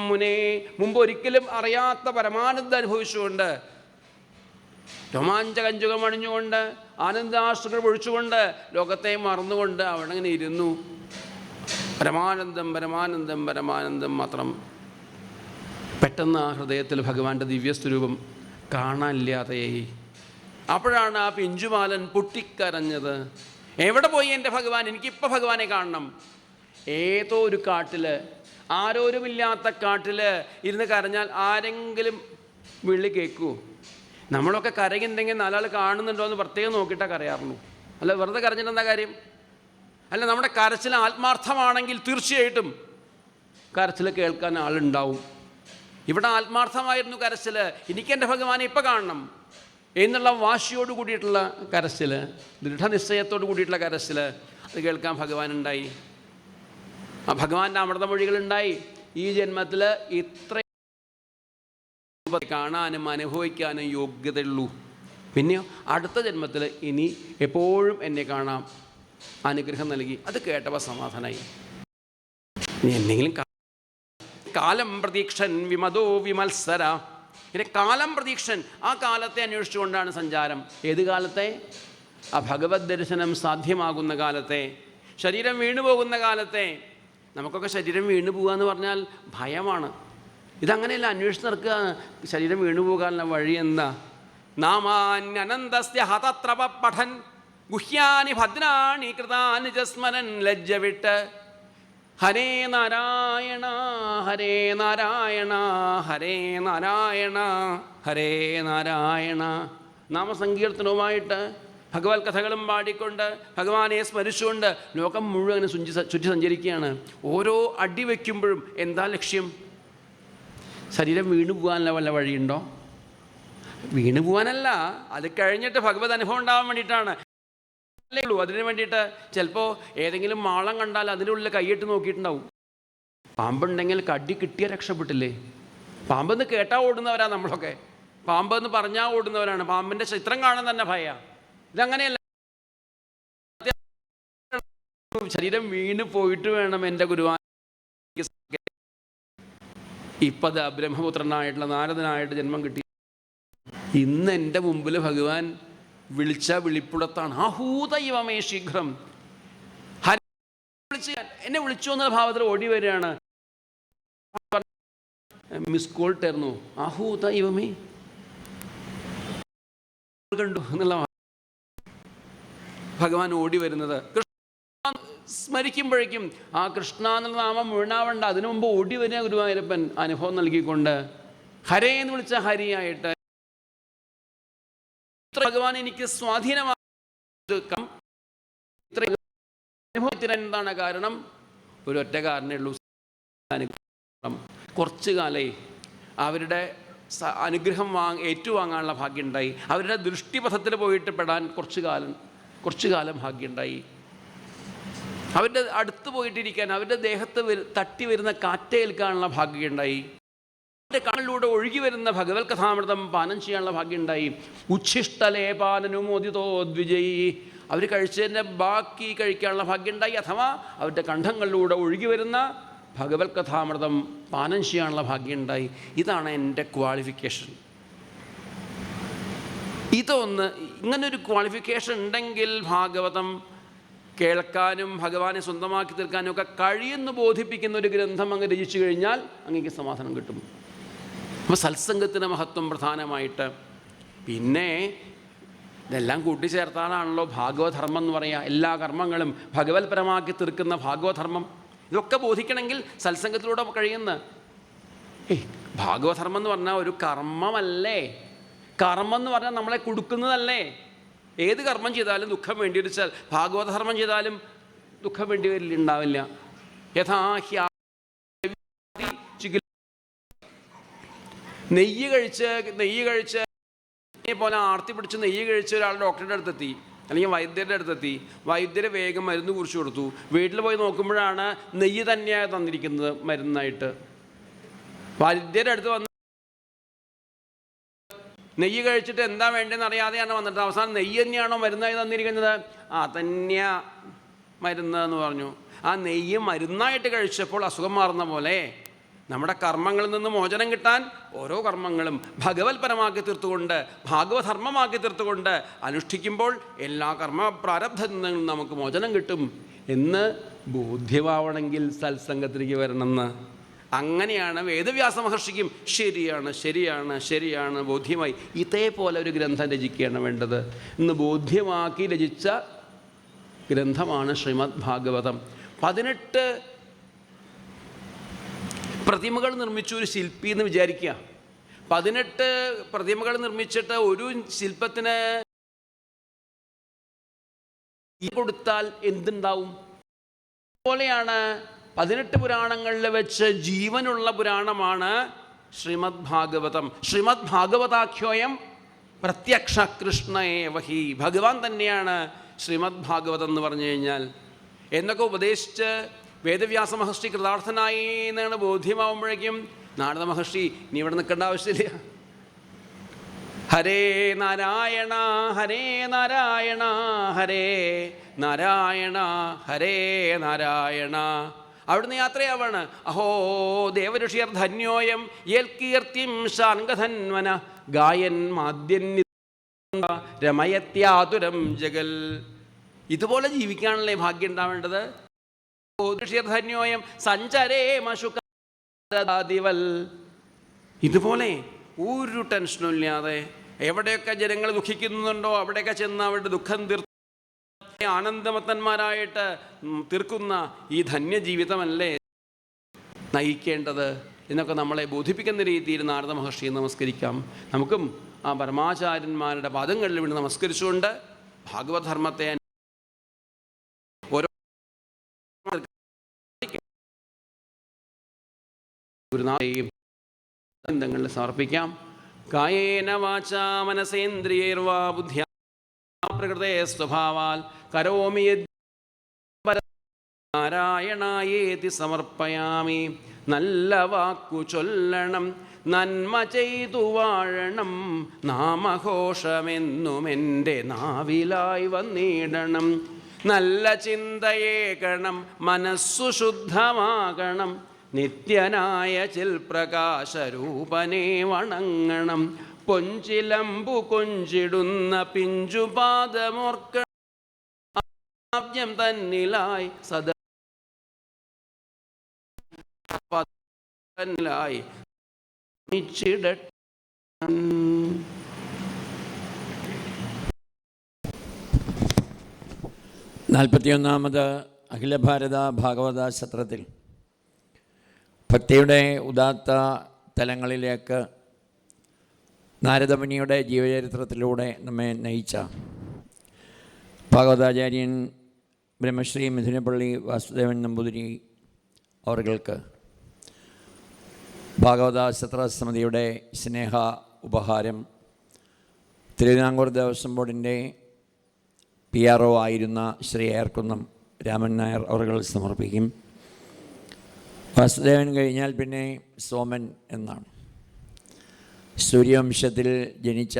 മുനേ. മുമ്പൊരിക്കലും അറിയാത്ത പരമാനന്ദം അനുഭവിച്ചുകൊണ്ട് രോമാഞ്ചകഞ്ചുകം അണിഞ്ഞുകൊണ്ട് ആനന്ദാശ്രുകൾ ഒഴിച്ചുകൊണ്ട് ലോകത്തെ മറന്നുകൊണ്ട് അവിടെ ഇങ്ങനെ ഇരുന്നു. പരമാനന്ദം പരമാനന്ദം പരമാനന്ദം മാത്രം. പെട്ടെന്ന് ആ ഹൃദയത്തിൽ ഭഗവാന്റെ ദിവ്യസ്വരൂപം കാണാനില്ലാതെയായി. അപ്പോഴാണ് ആ പിഞ്ചുമാലൻ പൊട്ടിക്കരഞ്ഞത്. എവിടെ പോയി എൻ്റെ ഭഗവാൻ? എനിക്കിപ്പോൾ ഭഗവാനെ കാണണം. ഏതോ ഒരു കാട്ടിൽ, ആരോരുമില്ലാത്ത കാട്ടിൽ ഇരുന്ന് കരഞ്ഞാൽ ആരെങ്കിലും വിളി കേൾക്കുമോ? നമ്മളൊക്കെ കരയുന്നുണ്ടെങ്കിൽ നാലാൾ കാണുന്നുണ്ടോ എന്ന് പ്രത്യേകം നോക്കിയിട്ടാണ് കരയാറുള്ളൂ. അല്ല, വെറുതെ കരഞ്ഞിട്ട് എന്താ കാര്യം? അല്ല, നമ്മുടെ കരച്ചിൽ ആത്മാർത്ഥമാണെങ്കിൽ തീർച്ചയായിട്ടും കരച്ചിൽ കേൾക്കാൻ ആളുണ്ടാവും. ഇവിടെ ആത്മാർത്ഥമായിരുന്നു കരച്ചിൽ. എനിക്കെൻ്റെ ഭഗവാനെ ഇപ്പം കാണണം എന്നുള്ള വാശിയോട് കൂടിയിട്ടുള്ള കരച്ചിൽ, ദൃഢനിശ്ചയത്തോട് കൂടിയിട്ടുള്ള കരച്ചിൽ, അത് കേൾക്കാൻ ഭഗവാനുണ്ടായി. ആ ഭഗവാന്റെ അമൃതമൊഴികളുണ്ടായി. ഈ ജന്മത്തിൽ ഇത്ര കാണാനും അനുഭവിക്കാനും യോഗ്യതയുള്ളൂ. പിന്നെയോ അടുത്ത ജന്മത്തിൽ ഇനി എപ്പോഴും എന്നെ കാണാം, അനുഗ്രഹം നൽകി. അത് കേട്ടപ്പോൾ സമാധാനമായി. ഇനി എന്തെങ്കിലും കാലം പ്രതീക്ഷൻ വിമതോ വിമത്സര. ഇനി കാലം പ്രതീക്ഷൻ, ആ കാലത്തെ അന്വേഷിച്ചുകൊണ്ടാണ് സഞ്ചാരം. ഏത് കാലത്തെ? ആ ഭഗവത് ദർശനം സാധ്യമാകുന്ന കാലത്തെ, ശരീരം വീണുപോകുന്ന കാലത്തെ. നമുക്കൊക്കെ ശരീരം വീണു പോകുക എന്ന് പറഞ്ഞാൽ ഭയമാണ്. ഇതങ്ങനെയല്ല, അന്വേഷിച്ച് നടക്കുക. ശരീരം വീണുപോകാനുള്ള വഴി എന്താ? നാമാന്യനന്തസ്യ ഹതത്രപ പഠൻ ഗുഹ്യാനി ഭദ്രാണി കൃതാനി ജസ്മരൻ ലജ്ജ വിട്ട് ഹരേ നാരായണ ഹരേ നാരായണ ഹരേ നാരായണ ഹരേ നാരായണ നാമസങ്കീർത്തനവുമായിട്ട് ഭഗവത് കഥകളും പാടിക്കൊണ്ട് ഭഗവാനെ സ്മരിച്ചുകൊണ്ട് ലോകം മുഴുവൻ ചുറ്റി സഞ്ചരിക്കുകയാണ്. ഓരോ അടി വയ്ക്കുമ്പോഴും എന്താ ലക്ഷ്യം? ശരീരം വീണു പോകാനുള്ള വല്ല വഴിയുണ്ടോ? വീണു പോകാനല്ല, അത് കഴിഞ്ഞിട്ട് ഭഗവത് അനുഭവം ഉണ്ടാവാൻ വേണ്ടിയിട്ടാണ്. അല്ലേ ഉള്ളൂ. അതിനു വേണ്ടിയിട്ട് ചിലപ്പോൾ ഏതെങ്കിലും മാളം കണ്ടാൽ അതിൻ്റെ ഉള്ളിൽ കൈയിട്ട് നോക്കിയിട്ടുണ്ടാവും. പാമ്പുണ്ടെങ്കിൽ കടി കിട്ടിയ രക്ഷപ്പെട്ടില്ലേ? പാമ്പെന്ന് കേട്ടാൽ ഓടുന്നവരാ നമ്മളൊക്കെ. പാമ്പെന്ന് പറഞ്ഞാൽ ഓടുന്നവരാണ്. പാമ്പിൻ്റെ ചിത്രം കാണാൻ തന്നെ ഭയ. ഇതങ്ങനെയല്ല. ശരീരം വീണ് പോയിട്ട് വേണം എൻ്റെ ഗുരുവാൻ. ഇപ്പത് ബ്രഹ്മപുത്രനായിട്ടുള്ള നാരദനായിട്ട് ജന്മം കിട്ടി. ഇന്ന് എൻ്റെ മുമ്പിൽ ഭഗവാൻ വിളിച്ച വിളിപ്പുളത്താണ്. ആഹൂതൈവമേ ശീഘ്രം. എന്നെ വിളിച്ചു എന്നുള്ള ഭാവത്തിൽ ഓടി വരികയാണ്. മിസ് കോൾ തരുന്നു. ആഹൂതൈവമേ കണ്ടു എന്നുള്ള ഭഗവാൻ ഓടി വരുന്നത്. കൃഷ്ണ സ്മരിക്കുമ്പോഴേക്കും ആ കൃഷ്ണ എന്നുള്ള നാമം വീണാവണ്ട, അതിനു മുമ്പ് ഓടി വരിക ഗുരുവായൂരപ്പൻ അനുഭവം നൽകിക്കൊണ്ട്. ഹരേ എന്ന് വിളിച്ച ഹരിയായിട്ട് ഭഗവാൻ എനിക്ക് സ്വാധീനമാനുഭവത്തിന് എന്താണ് കാരണം? ഒരൊറ്റ കാരണമേ ഉള്ളൂ. കുറച്ചു കാലേ അവരുടെ അനുഗ്രഹം ഏറ്റുവാങ്ങാനുള്ള ഭാഗ്യമുണ്ടായി. അവരുടെ ദൃഷ്ടിപഥത്തിൽ പോയിട്ട് പെടാൻ കുറച്ചു കാലം ഭാഗ്യമുണ്ടായി. അവരുടെ അടുത്ത് പോയിട്ടിരിക്കാൻ, അവരുടെ ദേഹത്ത് തട്ടി വരുന്ന കാറ്റേൽക്കാനുള്ള ഭാഗ്യമുണ്ടായി. അവരുടെ കണ്ണിലൂടെ ഒഴുകി വരുന്ന ഭഗവത് കഥാമൃതം പാനം ചെയ്യാനുള്ള ഭാഗ്യമുണ്ടായി. ഉച്ഛിഷ്ടലേപാനനുമോദിതോ ദ്വിജയി, അവർ കഴിച്ചതിൻ്റെ ബാക്കി കഴിക്കാനുള്ള ഭാഗ്യമുണ്ടായി. അഥവാ അവരുടെ കണ്ഠങ്ങളിലൂടെ ഒഴുകി വരുന്ന ഭഗവത് കഥാമൃതം പാനം ചെയ്യാനുള്ള ഭാഗ്യമുണ്ടായി. ഇതാണ് എൻ്റെ ക്വാളിഫിക്കേഷൻ. ഇതൊന്ന് ഇങ്ങനൊരു ക്വാളിഫിക്കേഷൻ ഉണ്ടെങ്കിൽ ഭാഗവതം കേൾക്കാനും ഭഗവാനെ സ്വന്തമാക്കി തീർക്കാനും ഒക്കെ കഴിയുന്നു ബോധിപ്പിക്കുന്ന ഒരു ഗ്രന്ഥം അങ്ങ് രചിച്ചു കഴിഞ്ഞാൽ അങ്ങേക്ക് സമാധാനം കിട്ടും. അപ്പോൾ സത്സംഗത്തിൻ്റെ മഹത്വം പ്രധാനമായിട്ട്. പിന്നെ ഇതെല്ലാം കൂട്ടിച്ചേർത്താണല്ലോ ഭാഗവധർമ്മം എന്ന് പറയുക. എല്ലാ കർമ്മങ്ങളും ഭഗവത്പരമാക്കി തീർക്കുന്ന ഭാഗവധർമ്മം. ഇതൊക്കെ ബോധിക്കണമെങ്കിൽ സത്സംഗത്തിലൂടെ കഴിയുന്ന ഭാഗവധർമ്മം എന്ന് പറഞ്ഞാൽ ഒരു കർമ്മമല്ലേ? കർമ്മം എന്ന് പറഞ്ഞാൽ നമ്മളെ കൊടുക്കുന്നതല്ലേ? ഏത് കർമ്മം ചെയ്താലും ദുഃഖം വേണ്ടി വരിച്ചാൽ ഭാഗവതധർമ്മം ചെയ്താലും ദുഃഖം വേണ്ടി ഉണ്ടാവില്ല. നെയ്യ് കഴിച്ച് പോലെ ആർത്തി പിടിച്ച് നെയ്യ് കഴിച്ച് ഒരാൾ ഡോക്ടറുടെ അടുത്തെത്തി, അല്ലെങ്കിൽ വൈദ്യരുടെ അടുത്തെത്തി. വൈദ്യര് വേഗം മരുന്ന് കുറിച്ച് കൊടുത്തു. വീട്ടിൽ പോയി നോക്കുമ്പോഴാണ് നെയ്യ് തന്നെയാണ് തന്നിരിക്കുന്നത് മരുന്നായിട്ട്. വൈദ്യരുടെ അടുത്ത് വന്ന് നെയ്യ് കഴിച്ചിട്ട് എന്താ വേണ്ടതെന്ന് അറിയാതെയാണ് വന്നിട്ട് അവസാനം നെയ്യ് തന്നെയാണോ മരുന്നായി തന്നിരിക്കുന്നത്? തന്നെയാ മരുന്ന് എന്ന് പറഞ്ഞു. ആ നെയ്യ് മരുന്നായിട്ട് കഴിച്ചപ്പോൾ അസുഖം മാറുന്ന പോലെ നമ്മുടെ കർമ്മങ്ങളിൽ നിന്ന് മോചനം കിട്ടാൻ ഓരോ കർമ്മങ്ങളും ഭഗവത്പരമാക്കി തീർത്തുകൊണ്ട് ഭാഗവധർമ്മമാക്കി തീർത്തുകൊണ്ട് അനുഷ്ഠിക്കുമ്പോൾ എല്ലാ കർമ്മ പ്രാരബ്ധത്തിൽ നിന്നും നമുക്ക് മോചനം കിട്ടും എന്ന് ബോധ്യമാവണമെങ്കിൽ സത്സംഗത്തിലേക്ക് വരണമെന്ന്. അങ്ങനെയാണ് വേദവ്യാസ മഹർഷിക്കും ശരിയാണ് ബോധ്യമായി. ഇതേപോലെ ഒരു ഗ്രന്ഥം രചിക്കുകയാണ് വേണ്ടത്. ഇന്ന് ബോധ്യമാക്കി രചിച്ച ഗ്രന്ഥമാണ് ശ്രീമദ് ഭാഗവതം. 18 പ്രതിമകൾ നിർമ്മിച്ചു ഒരു ശില്പി എന്ന് വിചാരിക്കുക. 18 പ്രതിമകൾ നിർമ്മിച്ചിട്ട് ഒരു ശില്പത്തിന് കൊടുത്താൽ എന്തുണ്ടാവും? അതുപോലെയാണ് 18 പുരാണങ്ങളിൽ വെച്ച് ജീവനുള്ള പുരാണമാണ് ശ്രീമദ് ഭാഗവതം. ശ്രീമദ് ഭാഗവതാഖ്യോയം പ്രത്യക്ഷ കൃഷ്ണയേവഹി. ഭഗവാൻ തന്നെയാണ് ശ്രീമദ് ഭാഗവതം എന്ന് പറഞ്ഞു കഴിഞ്ഞാൽ. എന്നൊക്കെ ഉപദേശിച്ച് വേദവ്യാസ മഹർഷി കൃതാർത്ഥനായി എന്നാണ് ബോധ്യമാവുമ്പോഴേക്കും നാരദ മഹർഷി നീ ഇവിടെ നിൽക്കേണ്ട ആവശ്യമില്ല. ഹരേ നാരായണ ഹരേ നാരായണ ഹരേ നാരായണ ഹരേ നാരായണ. അവിടുന്ന് യാത്രയാവാണ്. അഹോ ദേവഋഷിയർ ധന്യോയം യേൽകീർത്തിം ശാൻഗധന്വന ഗായൻ മാദ്യൻ രമയത്യാതുരം ജഗൽ. ഇതുപോലെ ജീവിക്കാനല്ലേ ഭാഗ്യം ഉണ്ടാവേണ്ടത്. ഋഷിയർ ധന്യോയം സഞ്ചരേ മശുകാദിവൽ. ഇതുപോലെ ഒരു ടെൻഷനും ഇല്ലാതെ എവിടെയൊക്കെ ജനങ്ങൾ ദുഃഖിക്കുന്നുണ്ടോ അവിടെയൊക്കെ ചെന്ന് അവരുടെ ദുഃഖം ആനന്ദമത്തന്മാരായിട്ട് തീർക്കുന്ന ഈ ധന്യജീവിതമല്ലേ നയിക്കേണ്ടത് എന്നൊക്കെ നമ്മളെ ബോധിപ്പിക്കുന്ന രീതിയിൽ നാരദ മഹർഷിയെ നമസ്കരിക്കാം. നമുക്കും ആ പരമാചാര്യന്മാരുടെ പാദങ്ങളിൽ വീണ് നമസ്കരിച്ചുകൊണ്ട് ഭാഗവതധർമ്മത്തെ ഓരോ ഗുരുനാഥേയും ങ്ങളിൽ സമർപ്പിക്കാം. കായേന വാചാ മനസേന്ദ്രിയൈർവാ ബുദ്ധ്യാ പ്രകൃതേ സ്വഭാവാൽ കരോമി നാരായണായേതി സമർപ്പയാമി. നല്ല വാക്കു ചൊല്ലണം, നന്മ ചെയ്തു വാഴണം, നാമഘോഷമെന്നും എൻ്റെ നാവിലായി വന്നിടണം. നല്ല ചിന്തയേകണം, മനസ്സു ശുദ്ധമാകണം, നിത്യനായ ചിൽപ്രകാശരൂപനെ വണങ്ങണം. പൊഞ്ചിലമ്പു കൊഞ്ചിടുന്ന പിഞ്ചുപാദമോർക്കണം തന്നിലായി സദാ തന്നിലായി മിച്ചിട. 41ാമത് അഖില ഭാരത ഭാഗവത സത്രത്തിൽ ഭക്തിയുടെ ഉദാത്ത തലങ്ങളിലേക്ക് നാരദമുനിയുടെ ജീവചരിത്രത്തിലൂടെ നമ്മെ നയിച്ച ഭാഗവതാചാര്യൻ ബ്രഹ്മശ്രീ മിഥുനപ്പള്ളി വാസുദേവൻ നമ്പൂതിരി അവർക്ക് ഭാഗവത സത്ര സമിതിയുടെ സ്നേഹ ഉപഹാരം തിരുവിതാംകൂർ ദേവസ്വം ബോർഡിൻ്റെ PRO ആയിരുന്ന ശ്രീ ഏർക്കുന്നം രാമൻ നായർ അവർ സമർപ്പിക്കും. വാസുദേവൻ കഴിഞ്ഞാൽ പിന്നെ സോമൻ എന്നാണ്. സൂര്യവംശത്തിൽ ജനിച്ച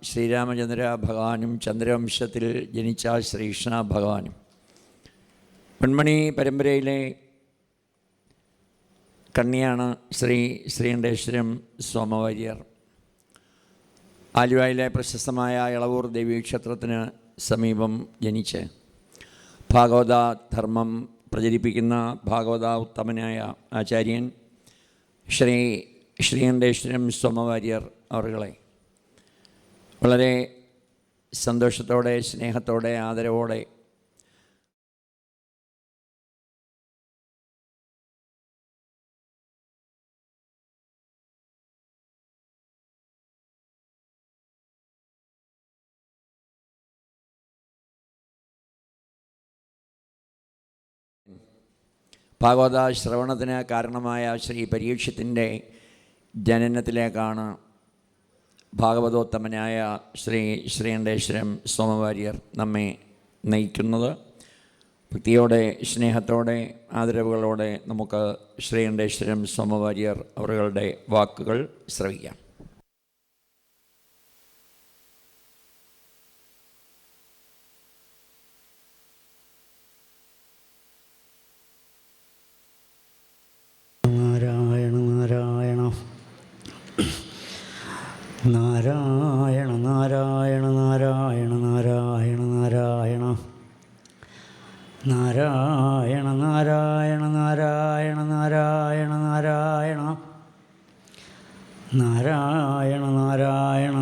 ശ്രീരാമചന്ദ്ര ഭഗവാനും ചന്ദ്രവംശത്തിൽ ജനിച്ച ശ്രീകൃഷ്ണ ഭഗവാനും പൊന്മണി പരമ്പരയിലെ കണ്ണിയാണ് ശ്രീ ശ്രീകണ്ഠേശ്വരം സോമവാര്യർ. ആലുവയിലെ പ്രശസ്തമായ ഇളവൂർ ദേവീക്ഷേത്രത്തിന് സമീപം ജനിച്ച് ഭാഗവത ധർമ്മം പ്രചരിപ്പിക്കുന്ന ഭാഗവത ഉത്തമനായ ആചാര്യൻ ശ്രീ ശ്രീകണ്ഠേശ്വരം സോമവാര്യർ അവരുകളെ വളരെ സന്തോഷത്തോടെ സ്നേഹത്തോടെ ആദരവോടെ ഭാഗവത ശ്രവണത്തിന് കാരണമായ ശ്രീ പരീക്ഷത്തിൻ്റെ ജനനത്തിലേക്കാണ് ഭാഗവതോത്തമനായ ശ്രീ ശ്രീകണ്ഠേശ്വരം സോമവാര്യർ നമ്മെ നയിക്കുന്നത്. ഭക്തിയോടെ സ്നേഹത്തോടെ ആദരവുകളോടെ നമുക്ക് ശ്രീകണ്ഠേശ്വരം സോമവാര്യർ അവരുടെ വാക്കുകൾ ശ്രവിക്കാം. നാരായണ നാരായണ നാരായണ നാരായണ നാരായണ നാരായണ നാരായണ നാരായണ നാരായണ നാരായണ നാരായണ നാരായണ നാരായണ